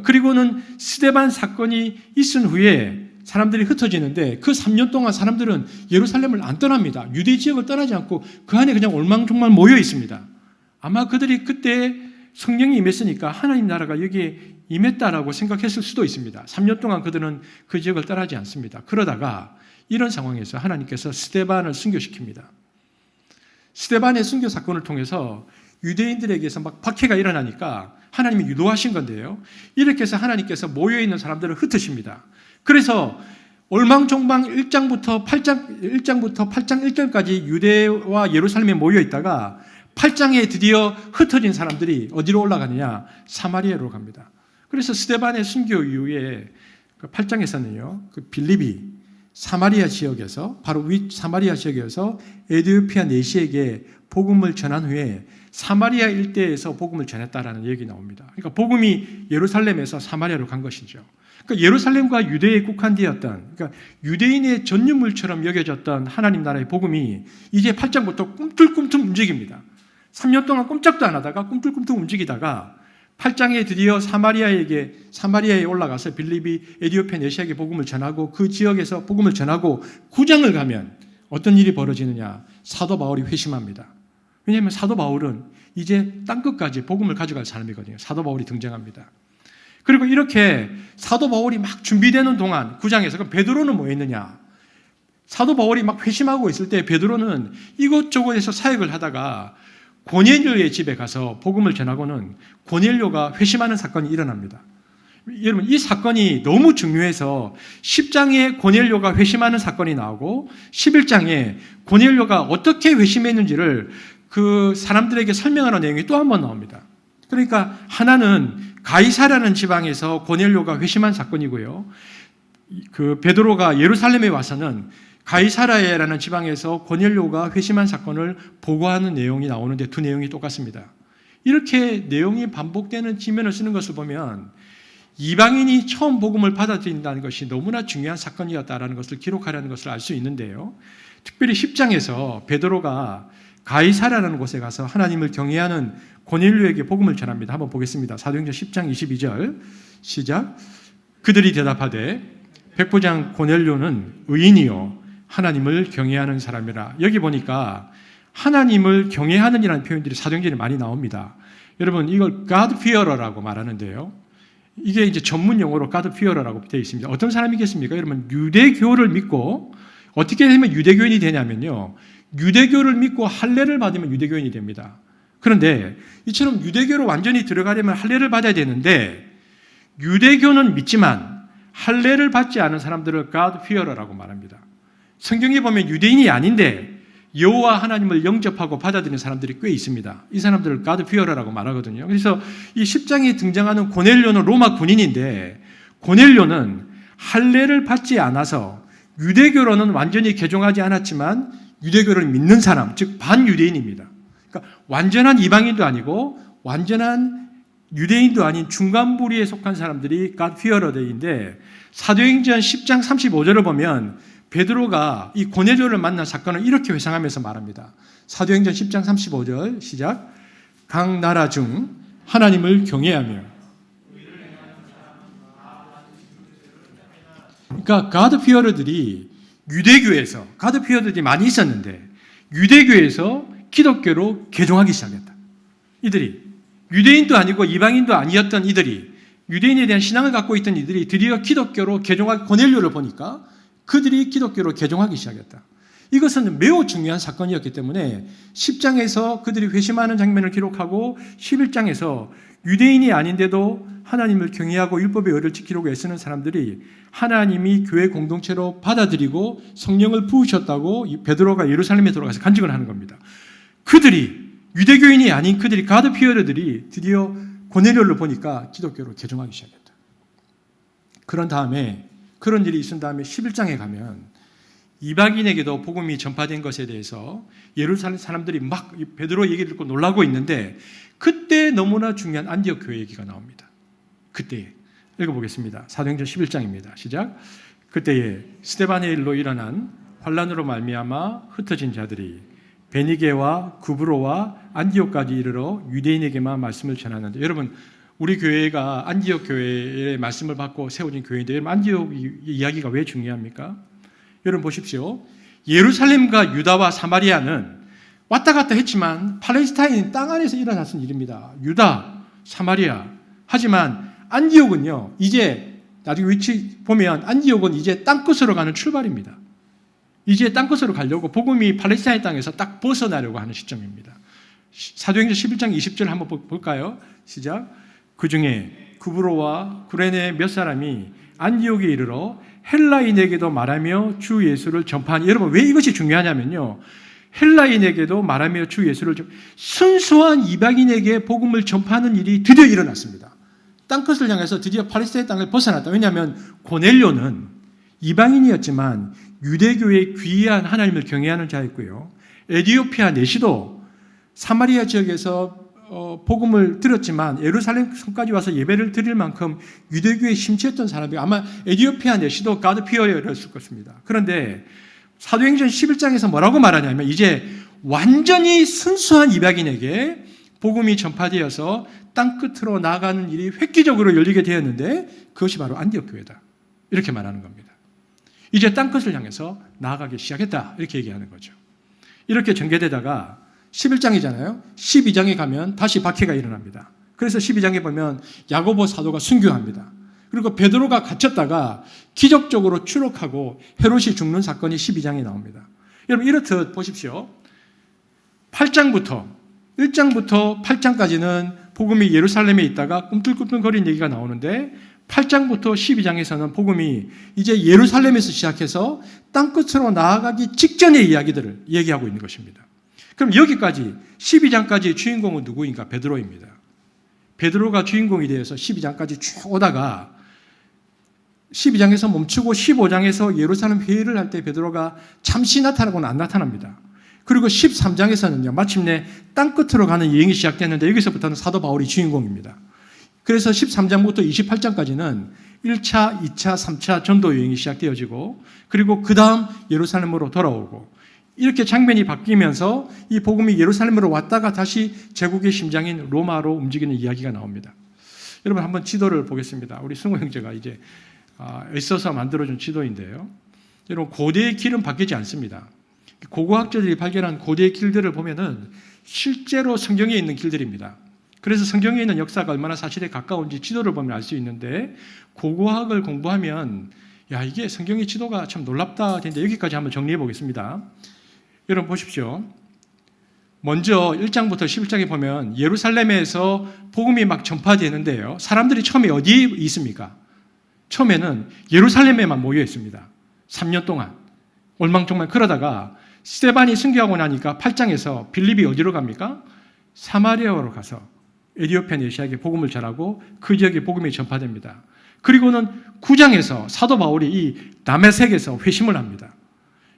그리고는 스데반 사건이 있은 후에 사람들이 흩어지는데 그 3년 동안 사람들은 예루살렘을 안 떠납니다. 유대 지역을 떠나지 않고 그 안에 그냥 올망졸망 모여 있습니다. 아마 그들이 그때 성령이 임했으니까 하나님 나라가 여기에 임했다라고 생각했을 수도 있습니다. 3년 동안 그들은 그 지역을 떠나지 않습니다. 그러다가 이런 상황에서 하나님께서 스데반을 순교시킵니다. 스데반의 순교 사건을 통해서 유대인들에게서 막 박해가 일어나니까 하나님이 유도하신 건데요. 이렇게 해서 하나님께서 모여있는 사람들을 흩으십니다. 그래서 올망종방 1장부터 8장 1절까지 유대와 예루살렘에 모여있다가 8장에 드디어 흩어진 사람들이 어디로 올라가느냐? 사마리아로 갑니다. 그래서 스데반의 순교 이후에 8장에서는요, 그 빌립이 사마리아 지역에서 바로 사마리아 지역에서 에디오피아 내시에게 복음을 전한 후에 사마리아 일대에서 복음을 전했다라는 얘기 나옵니다. 그러니까 복음이 예루살렘에서 사마리아로 간 것이죠. 그러니까 예루살렘과 유대에 국한되었던, 그러니까 유대인의 전유물처럼 여겨졌던 하나님 나라의 복음이 이제 8장부터 꿈틀꿈틀 움직입니다. 3년 동안 꼼짝도 안 하다가 꿈틀꿈틀 움직이다가 8장에 드디어 사마리아에 올라가서 빌립이 에디오피아 내시에게 복음을 전하고 그 지역에서 복음을 전하고 9장을 가면 어떤 일이 벌어지느냐? 사도 바울이 회심합니다. 왜냐하면 사도 바울은 이제 땅끝까지 복음을 가져갈 사람이거든요. 사도 바울이 등장합니다. 그리고 이렇게 사도 바울이 막 준비되는 동안 9장에서 그럼 베드로는 뭐 했느냐? 사도 바울이 막 회심하고 있을 때 베드로는 이곳저곳에서 사역을 하다가 고넬료의 집에 가서 복음을 전하고는 고넬료가 회심하는 사건이 일어납니다. 여러분, 이 사건이 너무 중요해서 10장에 고넬료가 회심하는 사건이 나오고 11장에 고넬료가 어떻게 회심했는지를 그 사람들에게 설명하는 내용이 또 한 번 나옵니다. 그러니까 하나는 가이사라는 지방에서 고넬료가 회심한 사건이고요. 그 베드로가 예루살렘에 와서는 가이사라야라는 지방에서 고넬료가 회심한 사건을 보고하는 내용이 나오는데 두 내용이 똑같습니다. 이렇게 내용이 반복되는 지면을 쓰는 것을 보면 이방인이 처음 복음을 받아들인다는 것이 너무나 중요한 사건이었다는 것을 기록하려는 것을 알 수 있는데요. 특별히 10장에서 베드로가 가이사라는 곳에 가서 하나님을 경외하는 고넬료에게 복음을 전합니다. 한번 보겠습니다. 사도행전 10장 22절 시작. 그들이 대답하되 백부장 고넬료는 의인이요 하나님을 경외하는 사람이라. 여기 보니까 하나님을 경외하는이라는 표현들이 사도행전에 많이 나옵니다. 여러분, 이걸 God fearer라고 말하는데요. 이게 이제 전문 용어로 God fearer라고 되어 있습니다. 어떤 사람이겠습니까? 여러분, 유대교를 믿고 어떻게 되면 유대교인이 되냐면요. 유대교를 믿고 할례를 받으면 유대교인이 됩니다. 그런데 이처럼 유대교로 완전히 들어가려면 할례를 받아야 되는데 유대교는 믿지만 할례를 받지 않은 사람들을 God fearer라고 말합니다. 성경에 보면 유대인이 아닌데 여호와 하나님을 영접하고 받아들이는 사람들이 꽤 있습니다. 이 사람들을 God fearer라고 말하거든요. 그래서 이 10장에 등장하는 고넬료는 로마 군인인데 고넬료는 할례를 받지 않아서 유대교로는 완전히 개종하지 않았지만 유대교를 믿는 사람, 즉 반유대인입니다. 그러니까 완전한 이방인도 아니고 완전한 유대인도 아닌 중간 부류에 속한 사람들이 God fearer인데 사도행전 10장 35절을 보면 베드로가 이 고넬료를 만난 사건을 이렇게 회상하면서 말합니다. 사도행전 10장 35절 시작. 각 나라 중 하나님을 경외하며. 그러니까 God fearer들이 유대교에서 God fearer들이 많이 있었는데 유대교에서 기독교로 개종하기 시작했다. 이들이 유대인도 아니고 이방인도 아니었던 이들이 유대인에 대한 신앙을 갖고 있던 이들이 드디어 기독교로 개종하기 고넬료를 보니까 그들이 기독교로 개종하기 시작했다. 이것은 매우 중요한 사건이었기 때문에 10장에서 그들이 회심하는 장면을 기록하고 11장에서 유대인이 아닌데도 하나님을 경외하고 율법의 의를 지키려고 애쓰는 사람들이 하나님이 교회 공동체로 받아들이고 성령을 부으셨다고 베드로가 예루살렘에 들어가서 간증을 하는 겁니다. 그들이 유대교인이 아닌 그들이 God fearer들이 드디어 고넬료를 보니까 기독교로 개종하기 시작했다. 그런 다음에 그런 일이 있은 다음에 11장에 가면 이방인에게도 복음이 전파된 것에 대해서 예루살렘 사람들이 막 베드로 얘기를 듣고 놀라고 있는데 그때 너무나 중요한 안디옥 교회 얘기가 나옵니다. 그때 읽어보겠습니다. 사도행전 11장입니다. 시작. 그때에 스데반의 일로 일어난 환란으로 말미암아 흩어진 자들이 베니게와 구브로와 안디옥까지 이르러 유대인에게만 말씀을 전하는데, 여러분 우리 교회가 안디옥 교회의 말씀을 받고 세워진 교회인데, 여러분 안디옥 이야기가 왜 중요합니까? 여러분 보십시오. 예루살렘과 유다와 사마리아는 왔다 갔다 했지만 팔레스타인 땅 안에서 일어났던 일입니다. 유다, 사마리아. 하지만 안디옥은요, 이제 나중에 위치 보면 안디옥은 이제 땅끝으로 가는 출발입니다. 이제 땅끝으로 가려고 복음이 팔레스타인 땅에서 딱 벗어나려고 하는 시점입니다. 사도행전 11장 20절 한번 볼까요? 시작. 그 중에 구브로와 구레네 몇 사람이 안디옥에 이르러 헬라인에게도 말하며 주 예수를 전파하니, 여러분 왜 이것이 중요하냐면요, 헬라인에게도 말하며 주 예수를 순수한 이방인에게 복음을 전파하는 일이 드디어 일어났습니다. 땅끝을 향해서 드디어 팔레스타인 땅을 벗어났다. 왜냐하면 고넬료는 이방인이었지만 유대교의 귀한 하나님을 경외하는 자였고요, 에디오피아 내시도 사마리아 지역에서 복음을 들었지만 예루살렘 성까지 와서 예배를 드릴 만큼 유대교에 심취했던 사람이, 아마 에디오피아 내시도 가드피어였을 것입니다. 그런데 사도행전 11장에서 뭐라고 말하냐면, 이제 완전히 순수한 이방인에게 복음이 전파되어서 땅끝으로 나아가는 일이 획기적으로 열리게 되었는데, 그것이 바로 안디옥 교회다, 이렇게 말하는 겁니다. 이제 땅끝을 향해서 나아가기 시작했다, 이렇게 얘기하는 거죠. 이렇게 전개되다가 11장이잖아요. 12장에 가면 다시 박해가 일어납니다. 그래서 12장에 보면 야고보 사도가 순교합니다. 그리고 베드로가 갇혔다가 기적적으로 추록하고 헤롯이 죽는 사건이 12장에 나옵니다. 여러분 이렇듯 보십시오. 1장부터 8장까지는 복음이 예루살렘에 있다가 꿈틀꿈틀거리는 얘기가 나오는데, 8장부터 12장에서는 복음이 이제 예루살렘에서 시작해서 땅끝으로 나아가기 직전의 이야기들을 얘기하고 있는 것입니다. 그럼 여기까지 12장까지 주인공은 누구인가? 베드로입니다. 베드로가 주인공이 되어서 12장까지 쭉 오다가 12장에서 멈추고 15장에서 예루살렘 회의를 할 때 베드로가 잠시 나타나고는 안 나타납니다. 그리고 13장에서는요, 마침내 땅끝으로 가는 여행이 시작됐는데, 여기서부터는 사도 바울이 주인공입니다. 그래서 13장부터 28장까지는 1차, 2차, 3차 전도 여행이 시작되어지고, 그리고 그 다음 예루살렘으로 돌아오고, 이렇게 장면이 바뀌면서 이 복음이 예루살렘으로 왔다가 다시 제국의 심장인 로마로 움직이는 이야기가 나옵니다. 여러분 한번 지도를 보겠습니다. 우리 승호 형제가 이제 애써서 만들어준 지도인데요. 여러분 고대의 길은 바뀌지 않습니다. 고고학자들이 발견한 고대의 길들을 보면은 실제로 성경에 있는 길들입니다. 그래서 성경에 있는 역사가 얼마나 사실에 가까운지 지도를 보면 알 수 있는데, 고고학을 공부하면 야, 이게 성경의 지도가 참 놀랍다 했는데, 여기까지 한번 정리해 보겠습니다. 여러분 보십시오. 먼저 1장부터 11장에 보면 예루살렘에서 복음이 막 전파되는데요, 사람들이 처음에 어디에 있습니까? 처음에는 예루살렘에만 모여 있습니다. 3년 동안 올망정말. 그러다가 스데반이 순교하고 나니까 8장에서 빌립이 어디로 갑니까? 사마리아로 가서 에디오피아 내시아에게 복음을 전하고 그 지역에 복음이 전파됩니다. 그리고는 9장에서 사도 바울이 이 다메섹에서 회심을 합니다.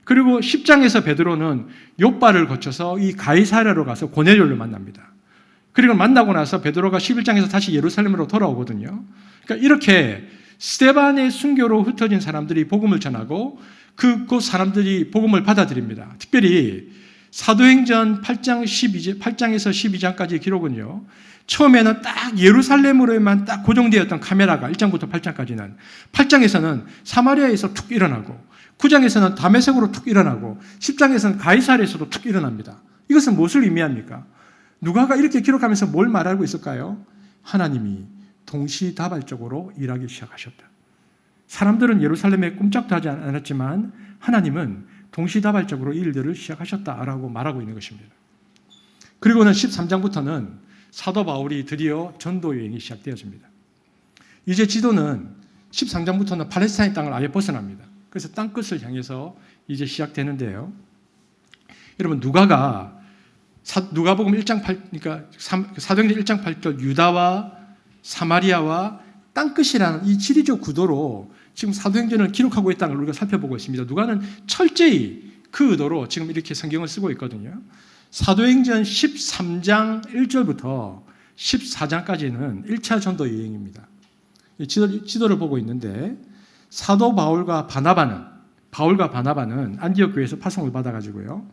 그리고 10장에서 베드로는 욥바를 거쳐서 이 가이사랴로 가서 고넬료를 만납니다. 그리고 만나고 나서 베드로가 11장에서 다시 예루살렘으로 돌아오거든요. 그러니까 이렇게 스데반의 순교로 흩어진 사람들이 복음을 전하고 그 사람들이 복음을 받아들입니다. 특별히 사도행전 8장에서 12장까지의 기록은요, 처음에는 딱 예루살렘으로만 딱 고정되었던 카메라가 1장부터 8장까지는, 8장에서는 사마리아에서 툭 일어나고 9장에서는 다메섹으로 툭 일어나고 10장에서는 가이사랴에서도 툭 일어납니다. 이것은 무엇을 의미합니까? 누가가 이렇게 기록하면서 뭘 말하고 있을까요? 하나님이 동시다발적으로 일하기 시작하셨다. 사람들은 예루살렘에 꼼짝도 하지 않았지만 하나님은 동시다발적으로 이 일들을 시작하셨다라고 말하고 있는 것입니다. 그리고는 13장부터는 사도 바울이 드디어 전도 여행이 시작되어집니다. 이제 지도는 13장부터는 팔레스타인 땅을 아예 벗어납니다. 그래서 땅끝을 향해서 이제 시작되는데요. 여러분 누가복음 1장 8, 그러니까 사도행전 1장 8절 유다와 사마리아와 땅끝이라는 이 지리적 구도로 지금 사도행전을 기록하고 있다는 걸 우리가 살펴보고 있습니다. 누가는 철저히 그 의도로 지금 이렇게 성경을 쓰고 있거든요. 사도행전 13장 1절부터 14장까지는 1차 전도 여행입니다. 지도를 보고 있는데, 사도 바울과 바나바는 안디옥 교회에서 파송을 받아가지고요,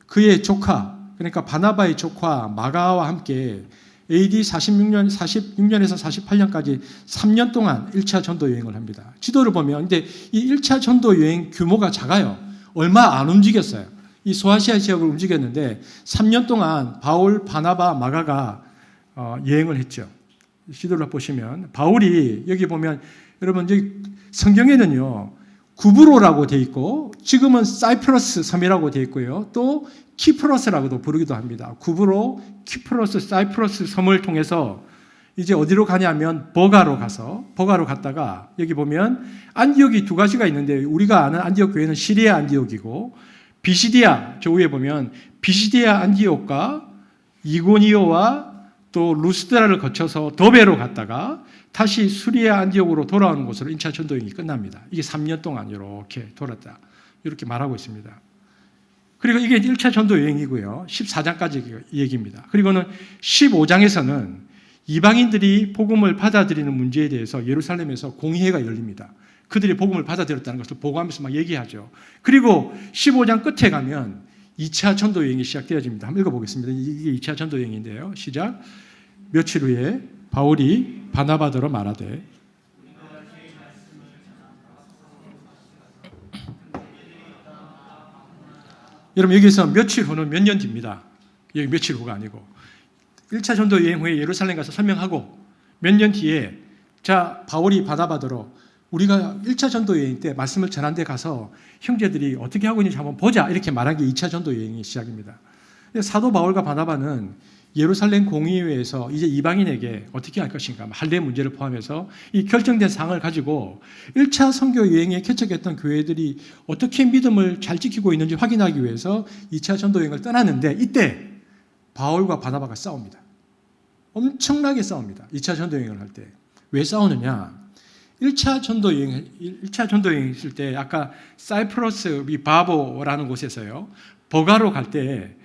그의 조카, 그러니까 바나바의 조카 마가와 함께 AD 46년에서 48년까지 3년 동안 1차 전도 여행을 합니다. 지도를 보면 근데 이 1차 전도 여행 규모가 작아요. 얼마 안 움직였어요. 이 소아시아 지역을 움직였는데 3년 동안 바울, 바나바, 마가가 여행을 했죠. 지도를 보시면 바울이 여기 보면 여러분 여기 성경에는요 구브로라고 돼 있고 지금은 사이프러스 섬이라고 돼 있고요. 또 키프로스라고도 부르기도 합니다. 구브로, 키프로스, 사이프러스 섬을 통해서 이제 어디로 가냐면 버가로 갔다가 여기 보면 안디옥이 두 가지가 있는데 우리가 아는 안디옥 교회는 시리아 안디옥이고 비시디아 저 위에 보면 비시디아 안디옥과 이고니오와 또 루스드라를 거쳐서 더베로 갔다가 다시 수리아 안디옥으로 돌아오는 곳으로 1차 전도여행이 끝납니다. 이게 3년 동안 이렇게 돌았다. 이렇게 말하고 있습니다. 그리고 이게 1차 전도 여행이고요. 14장까지 얘기입니다. 그리고는 15장에서는 이방인들이 복음을 받아들이는 문제에 대해서 예루살렘에서 공의회가 열립니다. 그들이 복음을 받아들였다는 것을 보고하면서 막 얘기하죠. 그리고 15장 끝에 가면 2차 전도 여행이 시작되어집니다. 한번 읽어보겠습니다. 이게 2차 전도 여행인데요. 시작. 며칠 후에 바울이 바나바더러 말하되 여러분 여기서 며칠 후는 몇 년 뒤입니다. 여기 며칠 후가 아니고 1차 전도 여행 후에 예루살렘 가서 설명하고 몇 년 뒤에 자 바울이 바나바더러 우리가 1차 전도 여행 때 말씀을 전한 데 가서 형제들이 어떻게 하고 있는지 한번 보자 이렇게 말한 게 2차 전도 여행이 시작입니다. 사도 바울과 바나바는 예루살렘 공의회에서 이제 이방인에게 어떻게 할 것인가 할례 문제를 포함해서 이 결정된 사항을 가지고 1차 선교 여행에 개척했던 교회들이 어떻게 믿음을 잘 지키고 있는지 확인하기 위해서 2차 전도 여행을 떠났는데 이때 바울과 바나바가 싸웁니다. 엄청나게 싸웁니다. 2차 전도 여행을 할 때. 왜 싸우느냐? 1차 전도 여행 있을 때 아까 사이프러스 이 바보라는 곳에서요. 버가로 갈 때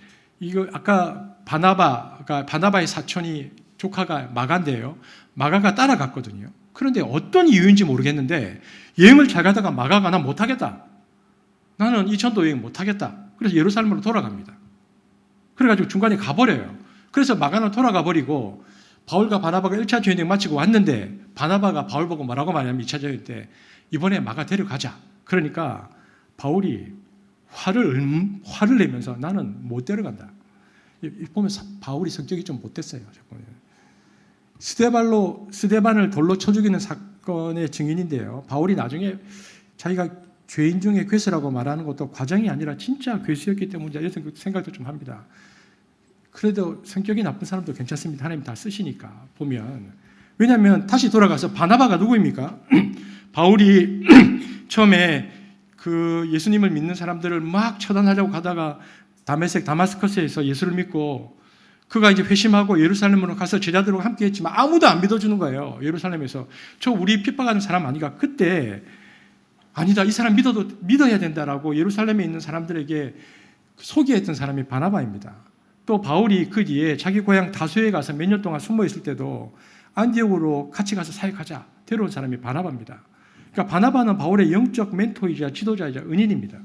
이거 아까 바나바의 사촌이 조카가 마가인데요. 마가가 따라갔거든요. 그런데 어떤 이유인지 모르겠는데 여행을 잘 가다가 마가가 나 못하겠다. 나는 이 전도 여행 못하겠다. 그래서 예루살렘으로 돌아갑니다. 그래가지고 중간에 가버려요. 그래서 마가는 돌아가 버리고 바울과 바나바가 1차 여행 마치고 왔는데 바나바가 바울 보고 뭐라고 말하냐면 2차 여행 때 이번에 마가 데려가자. 그러니까 바울이 화를 내면서 나는 못 데려간다. 보면 바울이 성격이 좀 못됐어요. 스데반을 돌로 쳐 죽이는 사건의 증인인데요. 바울이 나중에 자기가 죄인 중에 괴수라고 말하는 것도 과장이 아니라 진짜 괴수였기 때문에 이런 생각도 좀 합니다. 그래도 성격이 나쁜 사람도 괜찮습니다. 하나님 다 쓰시니까 보면. 왜냐하면 다시 돌아가서 바나바가 누구입니까? 바울이 처음에 그 예수님을 믿는 사람들을 막 처단하려고 가다가 다마스커스에서 예수를 믿고 그가 이제 회심하고 예루살렘으로 가서 제자들과 함께 했지만 아무도 안 믿어주는 거예요. 예루살렘에서. 저 우리 핍박하는 사람 아니가? 그때 아니다. 이 사람 믿어야 된다라고 예루살렘에 있는 사람들에게 소개했던 사람이 바나바입니다. 또 바울이 그 뒤에 자기 고향 다소에 가서 몇 년 동안 숨어 있을 때도 안디옥으로 같이 가서 사역하자 데려온 사람이 바나바입니다. 그러니까 바나바는 바울의 영적 멘토이자 지도자이자 은인입니다.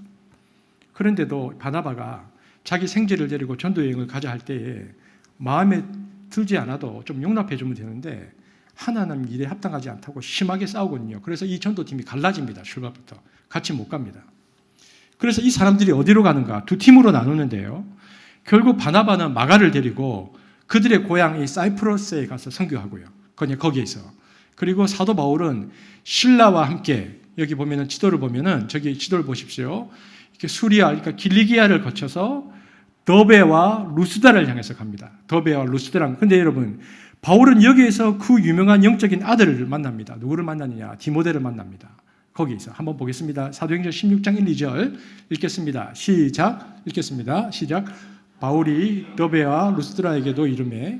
그런데도 바나바가 자기 생제를 데리고 전도 여행을 가자 할 때에 마음에 들지 않아도 좀 용납해 주면 되는데 하나님 일에 합당하지 않다고 심하게 싸우거든요. 그래서 이 전도팀이 갈라집니다. 출발부터. 같이 못 갑니다. 그래서 이 사람들이 어디로 가는가? 두 팀으로 나누는데요. 결국 바나바는 마가를 데리고 그들의 고향 이 사이프러스에 가서 선교하고요. 거기에서. 그리고 사도 바울은 실라와 함께 여기 보면은 지도를 보면은 저기 지도를 보십시오. 이렇게 수리아, 그러니까 길리기아를 거쳐서 더베와 루스드라를 향해서 갑니다. 더베와 루스드라. 근데 여러분, 바울은 여기에서 그 유명한 영적인 아들을 만납니다. 누구를 만나느냐? 디모데를 만납니다. 거기서 한번 보겠습니다. 사도행전 16장 1, 2절 읽겠습니다. 시작. 읽겠습니다. 시작. 바울이 더베와 루스드라에게도 이르매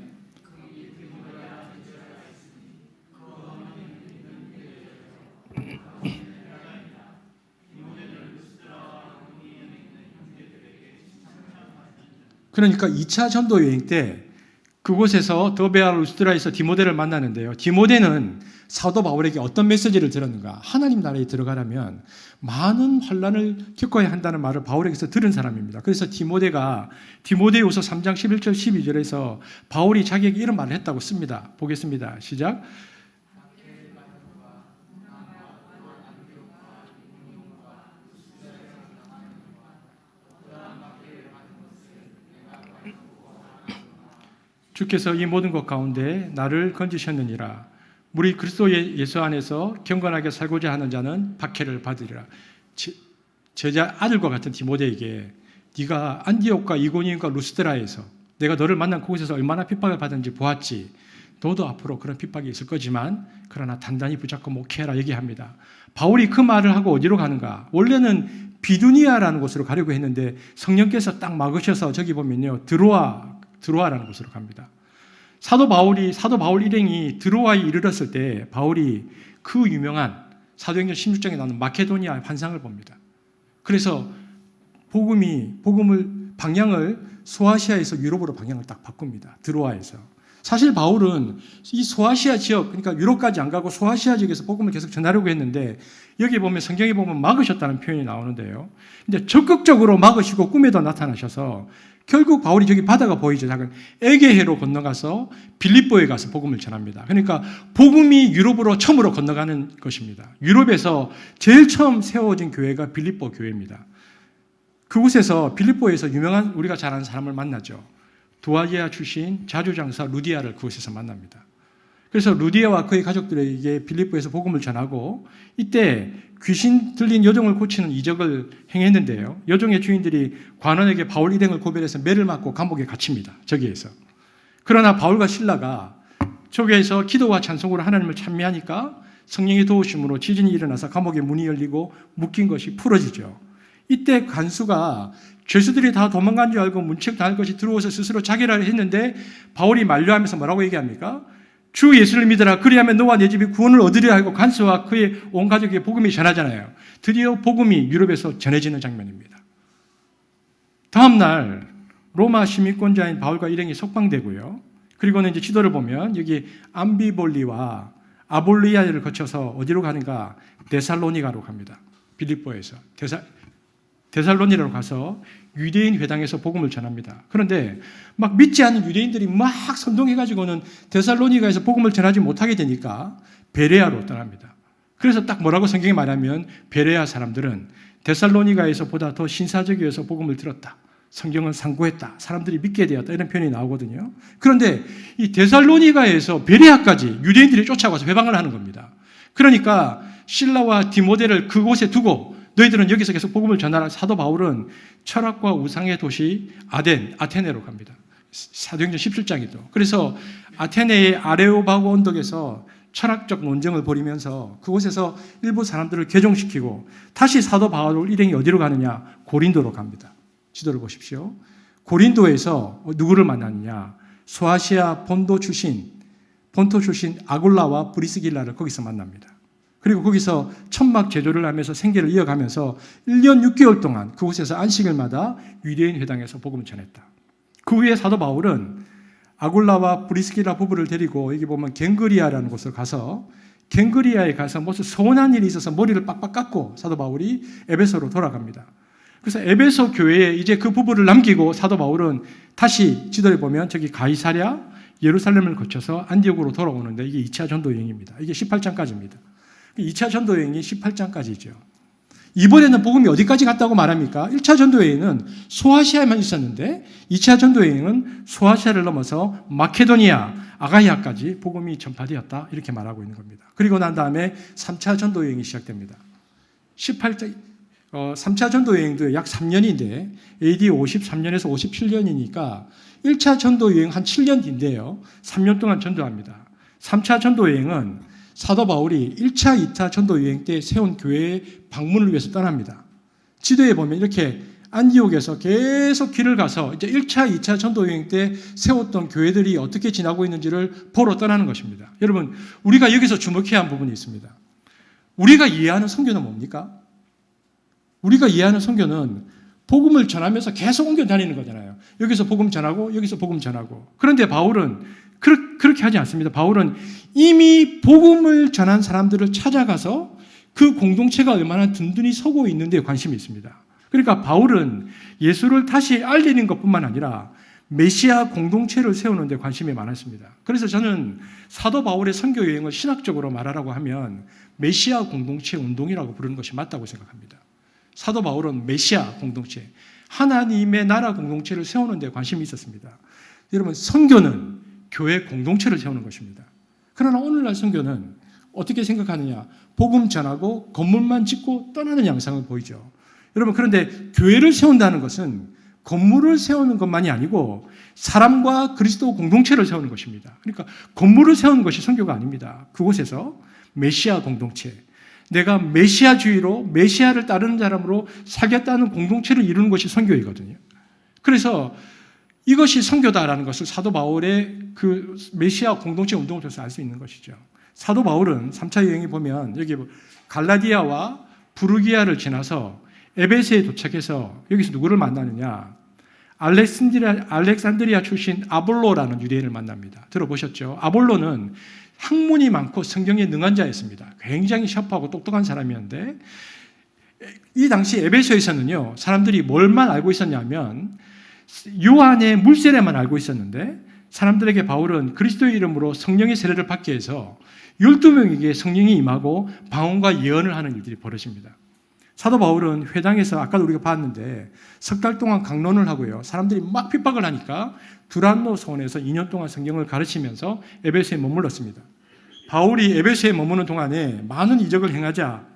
그러니까 2차 전도 여행 때 그곳에서 더베와 루스드라에서 디모데를 만나는데요. 디모데는 사도 바울에게 어떤 메시지를 들었는가? 하나님 나라에 들어가려면 많은 환난을 겪어야 한다는 말을 바울에게서 들은 사람입니다. 그래서 디모데후서 3장 11절 12절에서 바울이 자기에게 이런 말을 했다고 씁니다. 보겠습니다. 시작. 주께서 이 모든 것 가운데 나를 건지셨느니라. 우리 그리스도 예수 안에서 경건하게 살고자 하는 자는 박해를 받으리라. 제자 아들과 같은 디모데에게 네가 안디옥과 이고니온과 루스드라에서 내가 너를 만난 그곳에서 얼마나 핍박을 받은지 보았지. 너도 앞으로 그런 핍박이 있을 거지만 그러나 단단히 붙잡고 목회하라 얘기합니다. 바울이 그 말을 하고 어디로 가는가? 원래는 비두니아라는 곳으로 가려고 했는데 성령께서 딱 막으셔서 저기 보면요, 드로아라는 곳으로 갑니다. 사도 바울 일행이 드로아에 이르렀을 때 바울이 그 유명한 사도행전 16장에 나오는 마케도니아 환상을 봅니다. 그래서 복음을 방향을 소아시아에서 유럽으로 방향을 딱 바꿉니다. 드로아에서. 사실 바울은 이 소아시아 지역, 그러니까 유럽까지 안 가고 소아시아 지역에서 복음을 계속 전하려고 했는데 여기 보면 성경에 보면 막으셨다는 표현이 나오는데요. 이제 적극적으로 막으시고 꿈에도 나타나셔서 결국 바울이 저기 바다가 보이죠. 작은 에게해로 건너가서 빌립보에 가서 복음을 전합니다. 그러니까 복음이 유럽으로 처음으로 건너가는 것입니다. 유럽에서 제일 처음 세워진 교회가 빌립보 교회입니다. 그곳에서 빌립보에서 유명한 우리가 잘 아는 사람을 만나죠. 두아디아 출신 자주장사 루디아를 그곳에서 만납니다. 그래서 루디아와 그의 가족들에게 빌립보에서 복음을 전하고 이때 귀신 들린 여종을 고치는 이적을 행했는데요. 여종의 주인들이 관원에게 바울 일행을 고발해서 매를 맞고 감옥에 갇힙니다. 저기에서. 그러나 바울과 실라가 저기에서 기도와 찬송으로 하나님을 찬미하니까 성령의 도우심으로 지진이 일어나서 감옥의 문이 열리고 묶인 것이 풀어지죠. 이때 간수가 죄수들이 다 도망간 줄 알고 문책 당할 것이 들어와서 스스로 자결하려 했는데 바울이 만류하면서 뭐라고 얘기합니까? 주 예수를 믿으라. 그리하면 너와 내 집이 구원을 얻으리라 하고 간수와 그의 온 가족에게 복음이 전하잖아요. 드디어 복음이 유럽에서 전해지는 장면입니다. 다음 날 로마 시민권자인 바울과 일행이 석방되고요. 그리고는 이제 지도를 보면 여기 암비볼리와 아볼리아를 거쳐서 어디로 가는가? 데살로니가로 갑니다. 빌립보에서 데살로니가로 가서 유대인 회당에서 복음을 전합니다. 그런데 막 믿지 않는 유대인들이 막 선동해가지고는 데살로니가에서 복음을 전하지 못하게 되니까 베레아로 떠납니다. 그래서 딱 뭐라고 성경이 말하면 베레아 사람들은 데살로니가에서 보다 더 신사적이어서 복음을 들었다. 성경은 상고했다. 사람들이 믿게 되었다. 이런 표현이 나오거든요. 그런데 이 데살로니가에서 베레아까지 유대인들이 쫓아와서 회방을 하는 겁니다. 그러니까 실라와 디모데를 그곳에 두고 너희들은 여기서 계속 복음을 전하라. 사도 바울은 철학과 우상의 도시 아테네로 갑니다. 사도행전 17장이죠. 그래서 아테네의 아레오바고 언덕에서 철학적 논쟁을 벌이면서 그곳에서 일부 사람들을 개종시키고 다시 사도 바울 일행이 어디로 가느냐? 고린도로 갑니다. 지도를 보십시오. 고린도에서 누구를 만났느냐? 소아시아 본토 출신 아굴라와 브리스길라를 거기서 만납니다. 그리고 거기서 천막 제조를 하면서 생계를 이어가면서 1년 6개월 동안 그곳에서 안식일마다 유대인 회당에서 복음을 전했다. 그 후에 사도 바울은 아굴라와 브리스길라 부부를 데리고 여기 보면 갱그리아라는 곳을 가서 갱그리아에 가서 무슨 서운한 일이 있어서 머리를 빡빡 깎고 사도 바울이 에베소로 돌아갑니다. 그래서 에베소 교회에 이제 그 부부를 남기고 사도 바울은 다시 지도를 보면 저기 가이사랴, 예루살렘을 거쳐서 안디옥으로 돌아오는데 이게 2차 전도 여행입니다. 이게 18장까지입니다. 2차 전도 여행이 18장까지죠. 이번에는 복음이 어디까지 갔다고 말합니까? 1차 전도 여행은 소아시아에만 있었는데 2차 전도 여행은 소아시아를 넘어서 마케도니아, 아가이아까지 복음이 전파되었다. 이렇게 말하고 있는 겁니다. 그리고 난 다음에 3차 전도 여행이 시작됩니다. 3차 전도 여행도 약 3년인데 AD 53년에서 57년이니까 1차 전도 여행 한 7년 뒤인데요. 3년 동안 전도합니다. 3차 전도 여행은 사도 바울이 1차, 2차 전도 여행 때 세운 교회의 방문을 위해서 떠납니다. 지도에 보면 이렇게 안디옥에서 계속 길을 가서 이제 1차, 2차 전도 여행 때 세웠던 교회들이 어떻게 지나고 있는지를 보러 떠나는 것입니다. 여러분, 우리가 여기서 주목해야 할 부분이 있습니다. 우리가 이해하는 선교는 뭡니까? 우리가 이해하는 선교는 복음을 전하면서 계속 옮겨 다니는 거잖아요. 여기서 복음 전하고 여기서 복음 전하고. 그런데 바울은 그렇게 하지 않습니다. 바울은 이미 복음을 전한 사람들을 찾아가서 그 공동체가 얼마나 든든히 서고 있는데 관심이 있습니다. 그러니까 바울은 예수를 다시 알리는 것뿐만 아니라 메시아 공동체를 세우는 데 관심이 많았습니다. 그래서 저는 사도 바울의 선교 여행을 신학적으로 말하라고 하면 메시아 공동체 운동이라고 부르는 것이 맞다고 생각합니다. 사도 바울은 메시아 공동체, 하나님의 나라 공동체를 세우는 데 관심이 있었습니다. 여러분, 선교는 교회 공동체를 세우는 것입니다. 그러나 오늘날 선교는 어떻게 생각하느냐? 복음 전하고 건물만 짓고 떠나는 양상을 보이죠. 여러분, 그런데 교회를 세운다는 것은 건물을 세우는 것만이 아니고 사람과 그리스도 공동체를 세우는 것입니다. 그러니까 건물을 세우는 것이 선교가 아닙니다. 그곳에서 메시아 공동체, 내가 메시아주의로 메시아를 따르는 사람으로 살겠다는 공동체를 이루는 것이 선교이거든요. 그래서 이것이 선교다라는 것을 사도 바울의 그 메시아 공동체 운동을 통해서 알 수 있는 것이죠. 사도 바울은 3차 여행에 보면 여기 갈라디아와 부르기아를 지나서 에베소에 도착해서 여기서 누구를 만나느냐? 알렉산드리아 출신 아볼로라는 유대인을 만납니다. 들어보셨죠? 아볼로는 학문이 많고 성경에 능한 자였습니다. 굉장히 샤프하고 똑똑한 사람이었는데 이 당시 에베소에서는요, 사람들이 뭘만 알고 있었냐면 요한의 물세례만 알고 있었는데 사람들에게 바울은 그리스도의 이름으로 성령의 세례를 받게 해서 12명에게 성령이 임하고 방언과 예언을 하는 일들이 벌어집니다. 사도 바울은 회당에서 아까도 우리가 봤는데 석 달 동안 강론을 하고요. 사람들이 막 핍박을 하니까 두란노 소원에서 2년 동안 성경을 가르치면서 에베소에 머물렀습니다. 바울이 에베소에 머무는 동안에 많은 이적을 행하자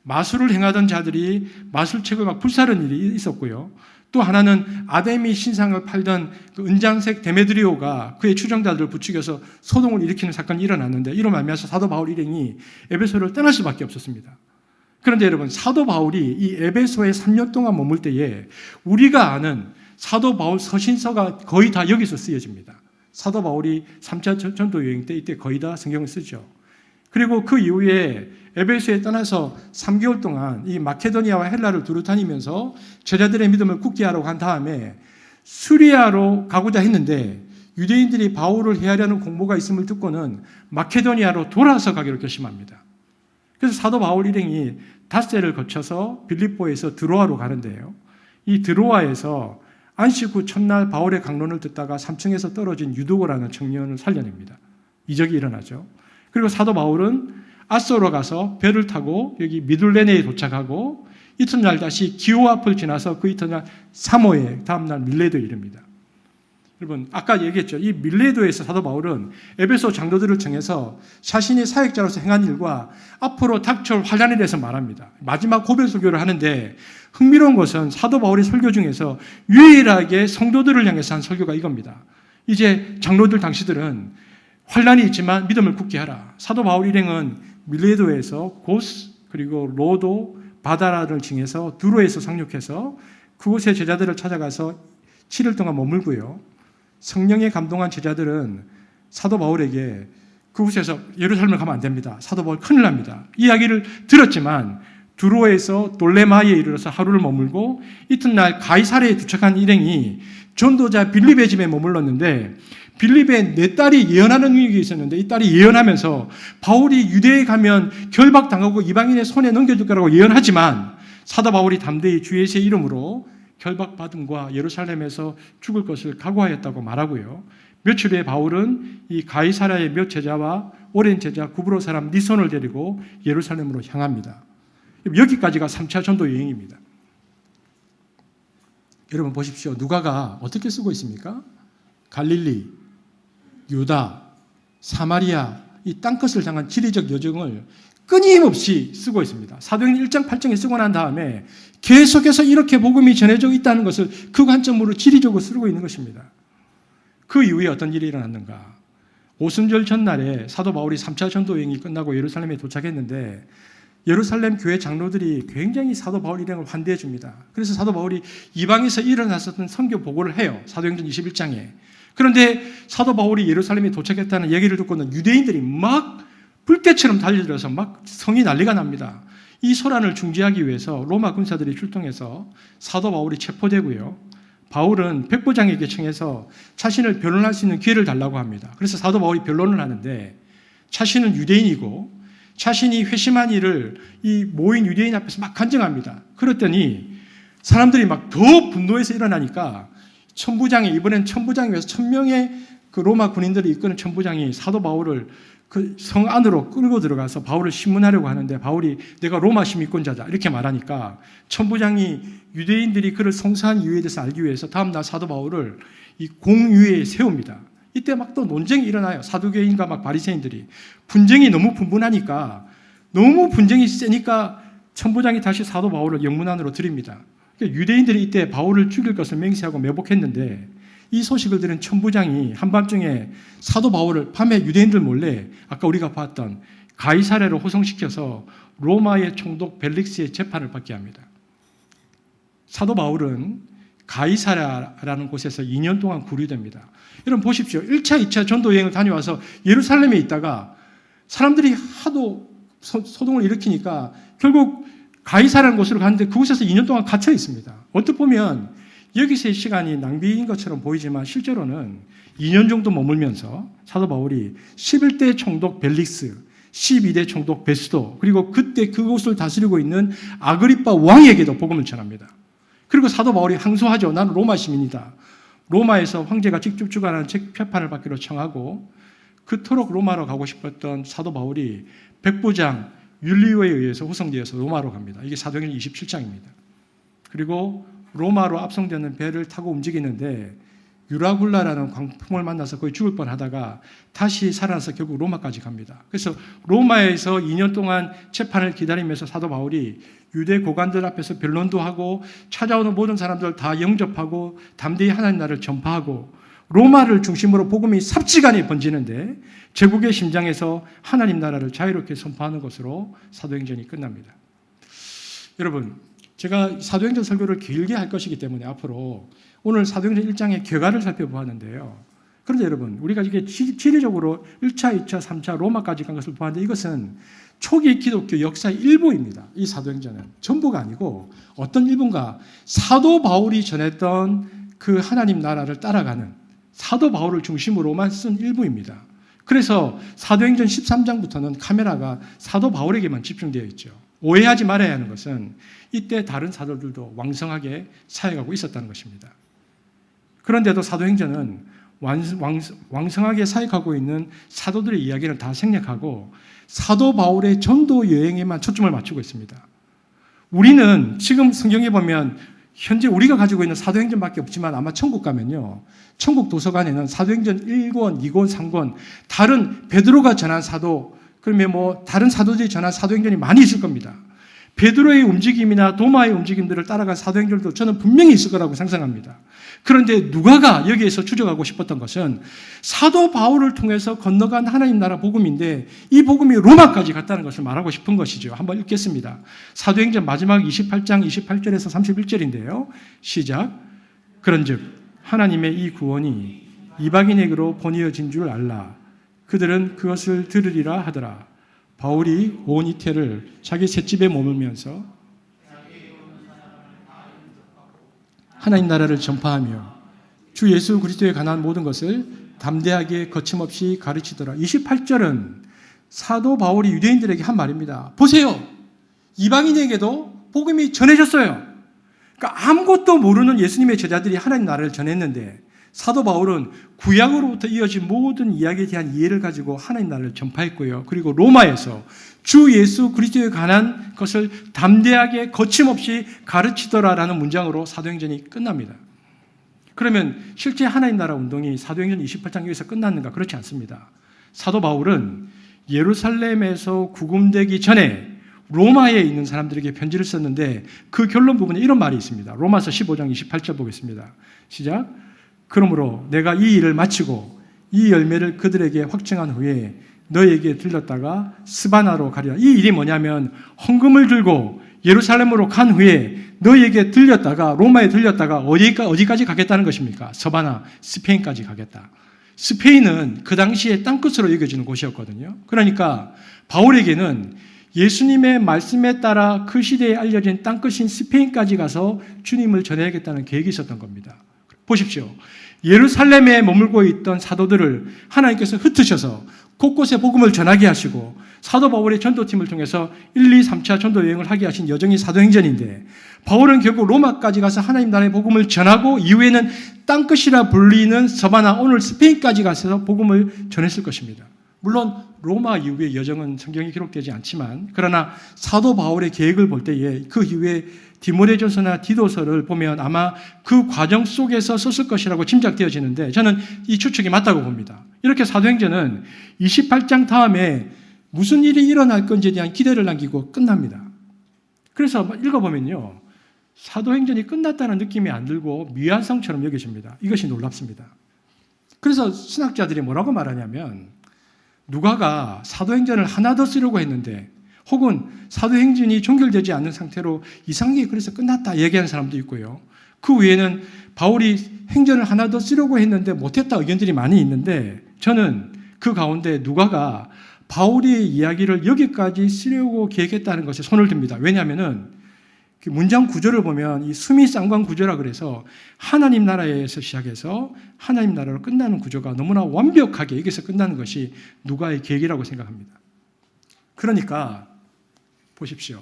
마술을 행하던 자들이 마술책을 막 불사르는 일이 있었고요. 또 하나는 아데미 신상을 팔던 그 은장색 데메드리오가 그의 추종자들을 부추겨서 소동을 일으키는 사건이 일어났는데 이로 말미암아서 사도 바울 일행이 에베소를 떠날 수밖에 없었습니다. 그런데 여러분, 사도 바울이 이 에베소에 3년 동안 머물 때에 우리가 아는 사도 바울 서신서가 거의 다 여기서 쓰여집니다. 사도 바울이 3차 전도 여행 때 이때 거의 다 성경을 쓰죠. 그리고 그 이후에 에베소에 떠나서 3개월 동안 이 마케도니아와 헬라를 두루 다니면서 제자들의 믿음을 굳게 하라고 한 다음에 수리아로 가고자 했는데 유대인들이 바울을 해하려는 공모가 있음을 듣고는 마케도니아로 돌아서 가기로 결심합니다. 그래서 사도 바울 일행이 닷새를 거쳐서 빌립보에서 드로아로 가는데요. 이 드로아에서 안식 후 첫날 바울의 강론을 듣다가 3층에서 떨어진 유두고라는 청년을 살려냅니다. 이적이 일어나죠. 그리고 사도 바울은 아소로 가서 배를 타고 여기 미둘레네에 도착하고 이튿날 다시 기호 앞을 지나서 그 이튿날 사모에 다음날 밀레도에 이릅니다. 여러분, 아까 얘기했죠. 이 밀레도에서 사도 바울은 에베소 장로들을 정해서 자신이 사역자로서 행한 일과 앞으로 닥쳐올 환란에 대해서 말합니다. 마지막 고별 설교를 하는데 흥미로운 것은 사도 바울의 설교 중에서 유일하게 성도들을 향해서 한 설교가 이겁니다. 이제 장로들 당시들은 환란이 있지만 믿음을 굳게 하라. 사도 바울 일행은 밀레도에서 고스 그리고 로도 바다라를 징해서 두로에서 상륙해서 그곳의 제자들을 찾아가서 7일 동안 머물고요. 성령에 감동한 제자들은 사도 바울에게 그곳에서 예루살렘을 가면 안 됩니다. 사도 바울 큰일 납니다. 이야기를 들었지만 두로에서 돌레마이에 이르러서 하루를 머물고 이튿날 가이사랴에 도착한 일행이 전도자 빌립의 집에 머물렀는데 빌립의 네 딸이 예언하는 일이 있었는데 이 딸이 예언하면서 바울이 유대에 가면 결박당하고 이방인의 손에 넘겨줄 거라고 예언하지만 사도 바울이 담대히 주 예수의 이름으로 결박받음과 예루살렘에서 죽을 것을 각오하였다고 말하고요. 며칠 후에 바울은 이 가이사랴의 몇 제자와 오랜 제자 구브로 사람 니손을 데리고 예루살렘으로 향합니다. 여기까지가 3차 전도 여행입니다. 여러분 보십시오. 누가가 어떻게 쓰고 있습니까? 갈릴리, 유다, 사마리아 이 땅끝을 향한 지리적 여정을 끊임없이 쓰고 있습니다. 사도행전 1장 8장에 쓰고 난 다음에 계속해서 이렇게 복음이 전해져 있다는 것을 그 관점으로 지리적으로 쓰고 있는 것입니다. 그 이후에 어떤 일이 일어났는가? 오순절 전날에 사도 바울이 3차 전도 여행이 끝나고 예루살렘에 도착했는데 예루살렘 교회 장로들이 굉장히 사도 바울 일행을 환대해 줍니다. 그래서 사도 바울이 이방에서 일어났었던 선교 보고를 해요. 사도행전 21장에. 그런데 사도 바울이 예루살렘에 도착했다는 얘기를 듣고는 유대인들이 막 불때처럼 달려들어서 막 성이 난리가 납니다. 이 소란을 중지하기 위해서 로마 군사들이 출동해서 사도 바울이 체포되고요. 바울은 백부장에게 청해서 자신을 변론할 수 있는 기회를 달라고 합니다. 그래서 사도 바울이 변론을 하는데 자신은 유대인이고 자신이 회심한 일을 이 모인 유대인 앞에서 막 간증합니다. 그랬더니 사람들이 막 더 분노해서 일어나니까 천부장이, 이번엔 천부장이 위해서 1000명의 그 로마 군인들이 이끄는 천부장이 사도 바울을 그 성 안으로 끌고 들어가서 바울을 신문하려고 하는데 바울이 내가 로마 시민권자다 이렇게 말하니까 천부장이 유대인들이 그를 성사한 이유에 대해서 알기 위해서 다음날 사도 바울을 이 공유에 세웁니다. 이때 막 또 논쟁이 일어나요. 사두개인과 막 바리새인들이 분쟁이 너무 분분하니까, 너무 분쟁이 세니까 천부장이 다시 사도 바울을 영문 안으로 들입니다. 유대인들이 이때 바울을 죽일 것을 맹세하고 매복했는데 이 소식을 들은 천부장이 한밤중에 사도 바울을 밤에 유대인들 몰래 아까 우리가 봤던 가이사랴로 호송시켜서 로마의 총독 벨릭스의 재판을 받게 합니다. 사도 바울은 가이사랴라는 곳에서 2년 동안 구류됩니다. 여러분 보십시오. 1차, 2차 전도 여행을 다녀와서 예루살렘에 있다가 사람들이 하도 소동을 일으키니까 결국 가이사라는 곳으로 갔는데 그곳에서 2년 동안 갇혀 있습니다. 어떻게 보면 여기서의 시간이 낭비인 것처럼 보이지만 실제로는 2년 정도 머물면서 사도 바울이 11대 총독 벨릭스, 12대 총독 베스도, 그리고 그때 그곳을 다스리고 있는 아그리빠 왕에게도 복음을 전합니다. 그리고 사도 바울이 항소하죠. 나는 로마 시민이다. 로마에서 황제가 직접 주관하는 재판을 받기로 청하고 그토록 로마로 가고 싶었던 사도 바울이 백부장 율리오에 의해서 후송되어서 로마로 갑니다. 이게 사도행전 27장입니다. 그리고 로마로 압송되는 배를 타고 움직이는데 유라굴라라는 광풍을 만나서 거의 죽을 뻔하다가 다시 살아나서 결국 로마까지 갑니다. 그래서 로마에서 2년 동안 재판을 기다리면서 사도 바울이 유대 고관들 앞에서 변론도 하고 찾아오는 모든 사람들 다 영접하고 담대히 하나님 나라를 전파하고 로마를 중심으로 복음이 삽시간에 번지는데 제국의 심장에서 하나님 나라를 자유롭게 선포하는 것으로 사도행전이 끝납니다. 여러분, 제가 사도행전 설교를 길게 할 것이기 때문에 앞으로 오늘 사도행전 1장의 결과를 살펴보았는데요. 그런데 여러분, 우리가 이게 지리적으로 1차, 2차, 3차 로마까지 간 것을 보았는데 이것은 초기 기독교 역사의 일부입니다. 이 사도행전은 전부가 아니고 어떤 일부인가, 사도 바울이 전했던 그 하나님 나라를 따라가는 사도 바울을 중심으로만 쓴 일부입니다. 그래서 사도행전 13장부터는 카메라가 사도 바울에게만 집중되어 있죠. 오해하지 말아야 하는 것은 이때 다른 사도들도 왕성하게 사역하고 있었다는 것입니다. 그런데도 사도행전은 왕성하게 사역하고 있는 사도들의 이야기를 다 생략하고 사도 바울의 전도 여행에만 초점을 맞추고 있습니다. 우리는 지금 성경에 보면 현재 우리가 가지고 있는 사도행전밖에 없지만 아마 천국 가면요, 천국 도서관에는 사도행전 1권, 2권, 3권 다른 베드로가 전한 사도, 그러면 다른 사도들이 전한 사도행전이 많이 있을 겁니다. 베드로의 움직임이나 도마의 움직임들을 따라간 사도행전도 저는 분명히 있을 거라고 상상합니다. 그런데 누가가 여기에서 추적하고 싶었던 것은 사도 바울을 통해서 건너간 하나님 나라 복음인데 이 복음이 로마까지 갔다는 것을 말하고 싶은 것이죠. 한번 읽겠습니다. 사도행전 마지막 28장 28절에서 31절인데요. 시작. 그런즉 하나님의 이 구원이 이방인에게로 번이어진 줄 알라. 그들은 그것을 들으리라 하더라. 바울이 온 이태를 자기 셋집에 머물면서 하나님 나라를 전파하며 주 예수 그리스도에 관한 모든 것을 담대하게 거침없이 가르치더라. 28절은 사도 바울이 유대인들에게 한 말입니다. 보세요. 이방인에게도 복음이 전해졌어요. 그러니까 아무것도 모르는 예수님의 제자들이 하나님 나라를 전했는데 사도 바울은 구약으로부터 이어진 모든 이야기에 대한 이해를 가지고 하나님 나라를 전파했고요. 그리고 로마에서 주 예수 그리스도에 관한 것을 담대하게 거침없이 가르치더라라는 문장으로 사도행전이 끝납니다. 그러면 실제 하나님 나라 운동이 사도행전 28장 여기서 끝났는가? 그렇지 않습니다. 사도 바울은 예루살렘에서 구금되기 전에 로마에 있는 사람들에게 편지를 썼는데 그 결론 부분에 이런 말이 있습니다. 로마서 15장 28절 보겠습니다. 시작. 그러므로 내가 이 일을 마치고 이 열매를 그들에게 확증한 후에 너에게 들렸다가 스바나로 가리라. 이 일이 뭐냐면 헌금을 들고 예루살렘으로 간 후에 너에게 들렸다가 로마에 들렸다가 어디까지 가겠다는 것입니까? 서바나, 스페인까지 가겠다. 스페인은 그 당시에 땅끝으로 여겨지는 곳이었거든요. 그러니까 바울에게는 예수님의 말씀에 따라 그 시대에 알려진 땅끝인 스페인까지 가서 주님을 전해야겠다는 계획이 있었던 겁니다. 보십시오. 예루살렘에 머물고 있던 사도들을 하나님께서 흩으셔서 곳곳에 복음을 전하게 하시고 사도 바울의 전도팀을 통해서 1, 2, 3차 전도 여행을 하게 하신 여정이 사도행전인데 바울은 결국 로마까지 가서 하나님 나라의 복음을 전하고 이후에는 땅끝이라 불리는 서바나 오늘 스페인까지 가서 복음을 전했을 것입니다. 물론 로마 이후의 여정은 성경에 기록되지 않지만 그러나 사도 바울의 계획을 볼 때에 그 이후에 디모데전서나 디도서를 보면 아마 그 과정 속에서 썼을 것이라고 짐작되어지는데 저는 이 추측이 맞다고 봅니다. 이렇게 사도행전은 28장 다음에 무슨 일이 일어날 건지에 대한 기대를 남기고 끝납니다. 그래서 읽어보면요. 사도행전이 끝났다는 느낌이 안 들고 미완성처럼 여겨집니다. 이것이 놀랍습니다. 그래서 신학자들이 뭐라고 말하냐면 누가가 사도행전을 하나 더 쓰려고 했는데 혹은 사도행전이 종결되지 않는 상태로 이상하게 그래서 끝났다 얘기하는 사람도 있고요. 그 외에는 바울이 행전을 하나 더 쓰려고 했는데 못했다 의견들이 많이 있는데 저는 그 가운데 누가가 바울의 이야기를 여기까지 쓰려고 계획했다는 것에 손을 듭니다. 왜냐하면 그 문장 구조를 보면 이 수미쌍관 구조라 그래서 하나님 나라에서 시작해서 하나님 나라로 끝나는 구조가 너무나 완벽하게 여기서 끝나는 것이 누가의 계획이라고 생각합니다. 그러니까 보십시오.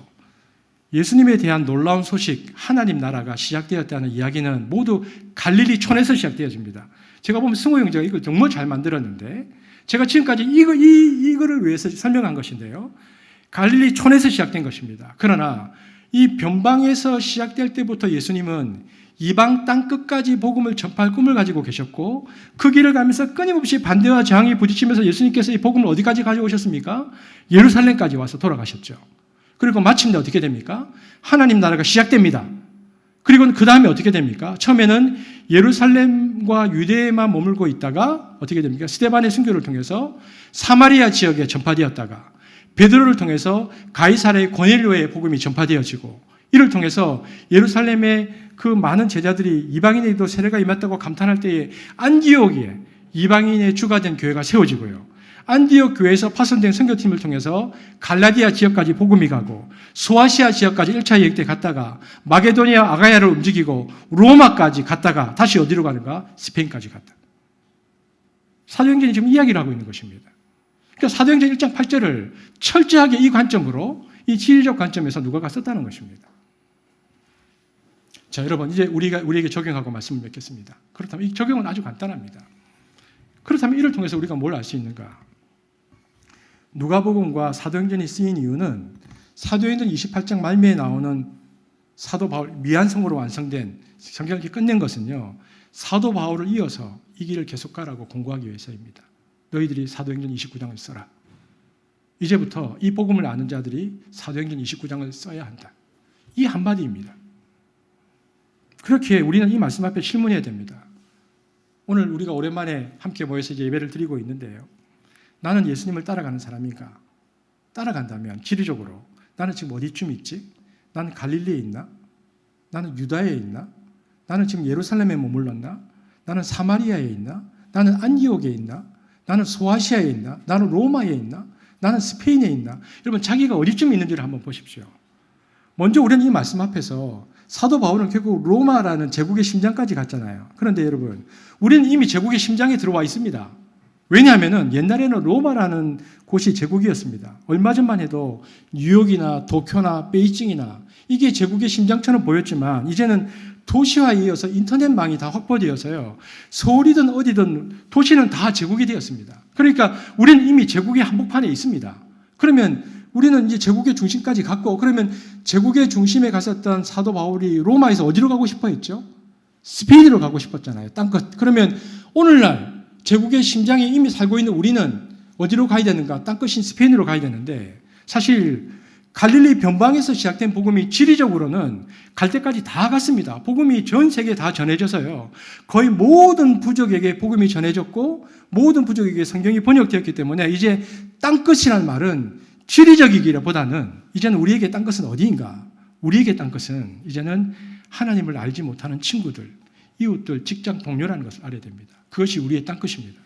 예수님에 대한 놀라운 소식, 하나님 나라가 시작되었다는 이야기는 모두 갈릴리 촌에서 시작되어집니다. 제가 보면 승호 형제가 이걸 정말 잘 만들었는데 제가 지금까지 이거를 위해서 설명한 것인데요. 갈릴리 촌에서 시작된 것입니다. 그러나 이 변방에서 시작될 때부터 예수님은 이방 땅 끝까지 복음을 전파할 꿈을 가지고 계셨고 그 길을 가면서 끊임없이 반대와 저항이 부딪히면서 예수님께서 이 복음을 어디까지 가져오셨습니까? 예루살렘까지 와서 돌아가셨죠. 그리고 마침내 어떻게 됩니까? 하나님 나라가 시작됩니다. 그리고 그 다음에 어떻게 됩니까? 처음에는 예루살렘과 유대에만 머물고 있다가 어떻게 됩니까? 스데반의 순교를 통해서 사마리아 지역에 전파되었다가 베드로를 통해서 가이사랴의 고넬료의 복음이 전파되어지고 이를 통해서 예루살렘의 그 많은 제자들이 이방인에게도 세례가 임했다고 감탄할 때에 안디옥에 이방인의 주가 된 교회가 세워지고요. 안디옥 교회에서 파송된 선교팀을 통해서 갈라디아 지역까지 복음이 가고 소아시아 지역까지 1차 여행 때 갔다가 마게도니아 아가야를 움직이고 로마까지 갔다가 다시 어디로 가는가? 스페인까지 갔다. 사도행전이 지금 이야기를 하고 있는 것입니다. 그러니까 사도행전 1장 8절을 철저하게 이 관점으로 이 지리적 관점에서 누가가 썼다는 것입니다. 자, 여러분 이제 우리에게 적용하고 말씀을 맺겠습니다. 그렇다면 이 적용은 아주 간단합니다. 그렇다면 이를 통해서 우리가 뭘 알 수 있는가? 누가복음과 사도행전이 쓰인 이유는 사도행전 28장 말미에 나오는 사도 바울 미완성으로 완성된 성경을 끝낸 것은요. 사도 바울을 이어서 이 길을 계속 가라고 공고하기 위해서입니다. 너희들이 사도행전 29장을 써라. 이제부터 이 복음을 아는 자들이 사도행전 29장을 써야 한다. 이 한마디입니다. 그렇게 우리는 이 말씀 앞에 실문해야 됩니다. 오늘 우리가 오랜만에 함께 모여서 이제 예배를 드리고 있는데요. 나는 예수님을 따라가는 사람인가? 따라간다면 지리적으로 나는 지금 어디쯤 있지? 나는 갈릴리에 있나? 나는 유다에 있나? 나는 지금 예루살렘에 머물렀나? 나는 사마리아에 있나? 나는 안디옥에 있나? 나는 소아시아에 있나? 나는 로마에 있나? 나는 스페인에 있나? 여러분 자기가 어디쯤 있는지를 한번 보십시오. 먼저 우리는 이 말씀 앞에서 사도 바울은 결국 로마라는 제국의 심장까지 갔잖아요. 그런데 여러분 우리는 이미 제국의 심장에 들어와 있습니다. 왜냐하면 옛날에는 로마라는 곳이 제국이었습니다. 얼마 전만 해도 뉴욕이나 도쿄나 베이징이나 이게 제국의 심장처럼 보였지만 이제는 도시화에 이어서 인터넷망이 다 확보되어서요. 서울이든 어디든 도시는 다 제국이 되었습니다. 그러니까 우리는 이미 제국의 한복판에 있습니다. 그러면 우리는 이제 제국의 중심까지 갔고 그러면 제국의 중심에 갔었던 사도 바울이 로마에서 어디로 가고 싶어 했죠? 스페인으로 가고 싶었잖아요. 땅끝. 그러면 오늘날 제국의 심장에 이미 살고 있는 우리는 어디로 가야 되는가? 땅끝인 스페인으로 가야 되는데 사실 갈릴리 변방에서 시작된 복음이 지리적으로는 갈 때까지 다 갔습니다. 복음이 전 세계에 다 전해져서요. 거의 모든 부족에게 복음이 전해졌고 모든 부족에게 성경이 번역되었기 때문에 이제 땅끝이라는 말은 지리적이기보다는 이제는 우리에게 땅끝은 어디인가? 우리에게 땅끝은 이제는 하나님을 알지 못하는 친구들, 이웃들, 직장 동료라는 것을 알아야 됩니다. 그것이 우리의 땅끝입니다.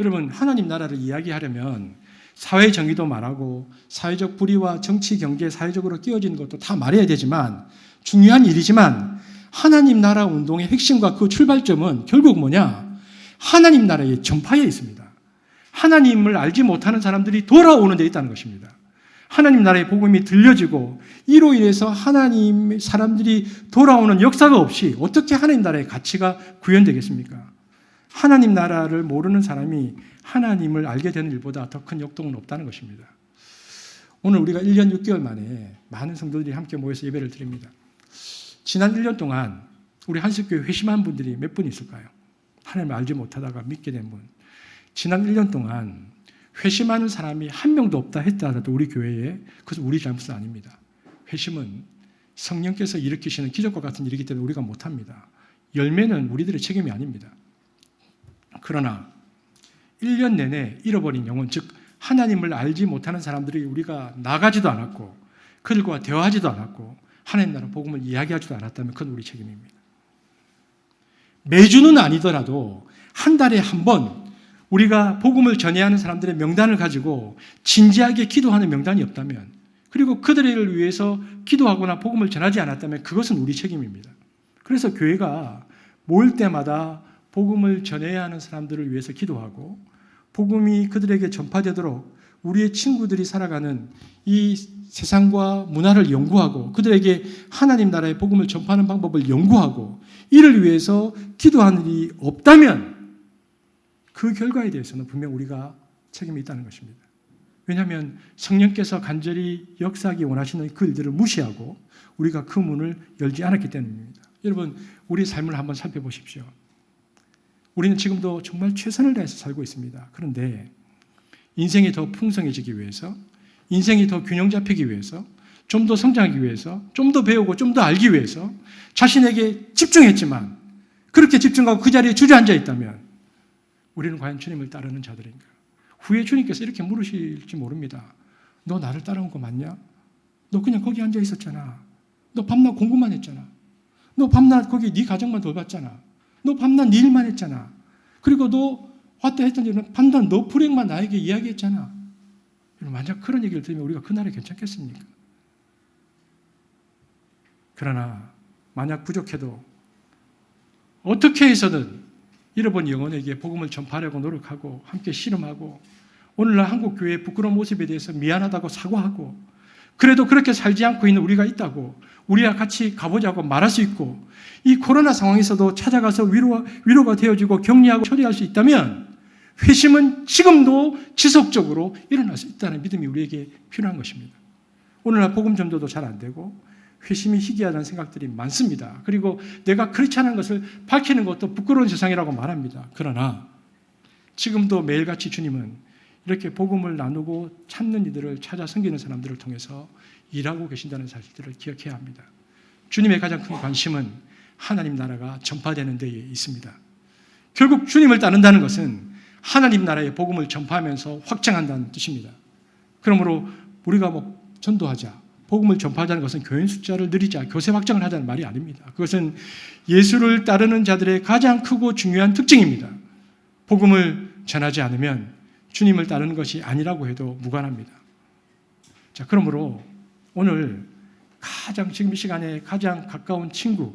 여러분 하나님 나라를 이야기하려면 사회 정의도 말하고 사회적 불의와 정치, 경제, 사회적으로 끼어지는 것도 다 말해야 되지만 중요한 일이지만 하나님 나라 운동의 핵심과 그 출발점은 결국 뭐냐? 하나님 나라의 전파에 있습니다. 하나님을 알지 못하는 사람들이 돌아오는 데 있다는 것입니다. 하나님 나라의 복음이 들려지고 이로 인해서 하나님 사람들이 돌아오는 역사가 없이 어떻게 하나님 나라의 가치가 구현되겠습니까? 하나님 나라를 모르는 사람이 하나님을 알게 되는 일보다 더 큰 역동은 없다는 것입니다. 오늘 우리가 1년 6개월 만에 많은 성도들이 함께 모여서 예배를 드립니다. 지난 1년 동안 우리 한식교회 회심한 분들이 몇 분 있을까요? 하나님을 알지 못하다가 믿게 된 분. 지난 1년 동안 회심하는 사람이 한 명도 없다 했다 하더라도 우리 교회에 그것은 우리 잘못은 아닙니다. 회심은 성령께서 일으키시는 기적과 같은 일이기 때문에 우리가 못합니다. 열매는 우리들의 책임이 아닙니다. 그러나 1년 내내 잃어버린 영혼, 즉 하나님을 알지 못하는 사람들이 우리가 나가지도 않았고 그들과 대화하지도 않았고 하나님 나라 복음을 이야기하지도 않았다면 그건 우리 책임입니다. 매주는 아니더라도 한 달에 한 번 우리가 복음을 전해야 하는 사람들의 명단을 가지고 진지하게 기도하는 명단이 없다면, 그리고 그들을 위해서 기도하거나 복음을 전하지 않았다면 그것은 우리 책임입니다. 그래서 교회가 모일 때마다 복음을 전해야 하는 사람들을 위해서 기도하고 복음이 그들에게 전파되도록 우리의 친구들이 살아가는 이 세상과 문화를 연구하고 그들에게 하나님 나라의 복음을 전파하는 방법을 연구하고 이를 위해서 기도하는 일이 없다면 그 결과에 대해서는 분명 우리가 책임이 있다는 것입니다. 왜냐하면 성령께서 간절히 역사하기 원하시는 그 일들을 무시하고 우리가 그 문을 열지 않았기 때문입니다. 여러분, 우리 삶을 한번 살펴보십시오. 우리는 지금도 정말 최선을 다해서 살고 있습니다. 그런데 인생이 더 풍성해지기 위해서, 인생이 더 균형 잡히기 위해서, 좀 더 성장하기 위해서, 좀 더 배우고 좀 더 알기 위해서 자신에게 집중했지만 그렇게 집중하고 그 자리에 주저앉아 있다면 우리는 과연 주님을 따르는 자들인가? 후에 주님께서 이렇게 물으실지 모릅니다. 너 나를 따라온 거 맞냐? 너 그냥 거기 앉아 있었잖아. 너 밤낮 공부만 했잖아. 너 밤낮 거기 네 가정만 돌봤잖아. 너 밤낮 네 일만 했잖아. 그리고 너 왔다 했던 일은 밤낮 너 불행만 나에게 이야기했잖아. 만약 그런 얘기를 들으면 우리가 그날에 괜찮겠습니까? 그러나 만약 부족해도 어떻게 해서든 잃어본 영혼에게 복음을 전파하려고 노력하고 함께 씨름하고 오늘날 한국 교회의 부끄러운 모습에 대해서 미안하다고 사과하고 그래도 그렇게 살지 않고 있는 우리가 있다고 우리와 같이 가보자고 말할 수 있고 이 코로나 상황에서도 찾아가서 위로가 되어지고 격려하고 처리할 수 있다면 회심은 지금도 지속적으로 일어날 수 있다는 믿음이 우리에게 필요한 것입니다. 오늘날 복음 전도도 잘 안 되고 회심이 희귀하다는 생각들이 많습니다. 그리고 내가 그렇지 않은 것을 밝히는 것도 부끄러운 세상이라고 말합니다. 그러나 지금도 매일같이 주님은 이렇게 복음을 나누고 찾는 이들을 찾아 섬기는 사람들을 통해서 일하고 계신다는 사실들을 기억해야 합니다. 주님의 가장 큰 관심은 하나님 나라가 전파되는 데에 있습니다. 결국 주님을 따른다는 것은 하나님 나라의 복음을 전파하면서 확장한다는 뜻입니다. 그러므로 우리가 전도하자, 복음을 전파하자는 것은 교인 숫자를 늘리자, 교세 확장을 하자는 말이 아닙니다. 그것은 예수를 따르는 자들의 가장 크고 중요한 특징입니다. 복음을 전하지 않으면 주님을 따르는 것이 아니라고 해도 무관합니다. 자, 그러므로 오늘 지금 이 시간에 가장 가까운 친구,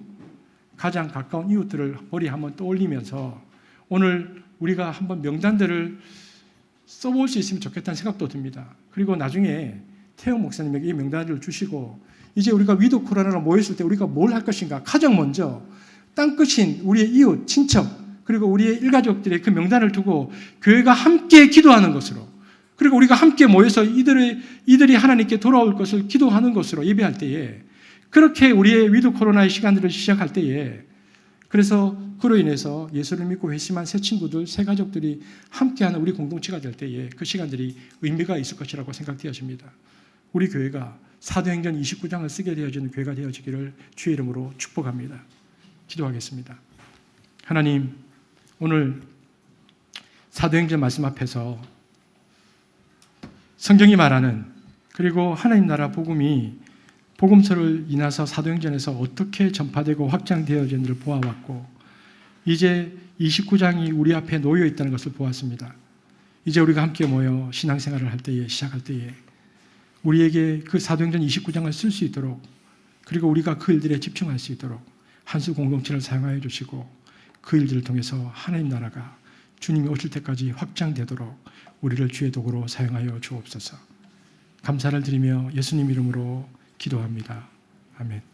가장 가까운 이웃들을 머리에 한번 떠올리면서 오늘 우리가 한번 명단들을 써볼 수 있으면 좋겠다는 생각도 듭니다. 그리고 나중에 태영 목사님에게 이 명단을 주시고 이제 우리가 위드 코로나로 모였을 때 우리가 뭘 할 것인가? 가장 먼저 땅끝인 우리의 이웃, 친척 그리고 우리의 일가족들의 그 명단을 두고 교회가 함께 기도하는 것으로 그리고 우리가 함께 모여서 이들이 하나님께 돌아올 것을 기도하는 것으로 예배할 때에 그렇게 우리의 위드 코로나의 시간들을 시작할 때에 그래서 그로 인해서 예수를 믿고 회심한 새 친구들, 새 가족들이 함께하는 우리 공동체가 될 때에 그 시간들이 의미가 있을 것이라고 생각되어집니다. 우리 교회가 사도행전 29장을 쓰게 되어지는 교회가 되어지기를 주의 이름으로 축복합니다. 기도하겠습니다. 하나님, 오늘 사도행전 말씀 앞에서 성경이 말하는 그리고 하나님 나라 복음이 복음서를 인해서 사도행전에서 어떻게 전파되고 확장되어지는지를 보아왔고 이제 29장이 우리 앞에 놓여 있다는 것을 보았습니다. 이제 우리가 함께 모여 신앙생활을 할 때에 시작할 때에 우리에게 그 사도행전 29장을 쓸 수 있도록 그리고 우리가 그 일들에 집중할 수 있도록 한수 공동체를 사용하여 주시고 그 일들을 통해서 하나님 나라가 주님이 오실 때까지 확장되도록 우리를 주의 도구로 사용하여 주옵소서. 감사를 드리며 예수님 이름으로 기도합니다. 아멘.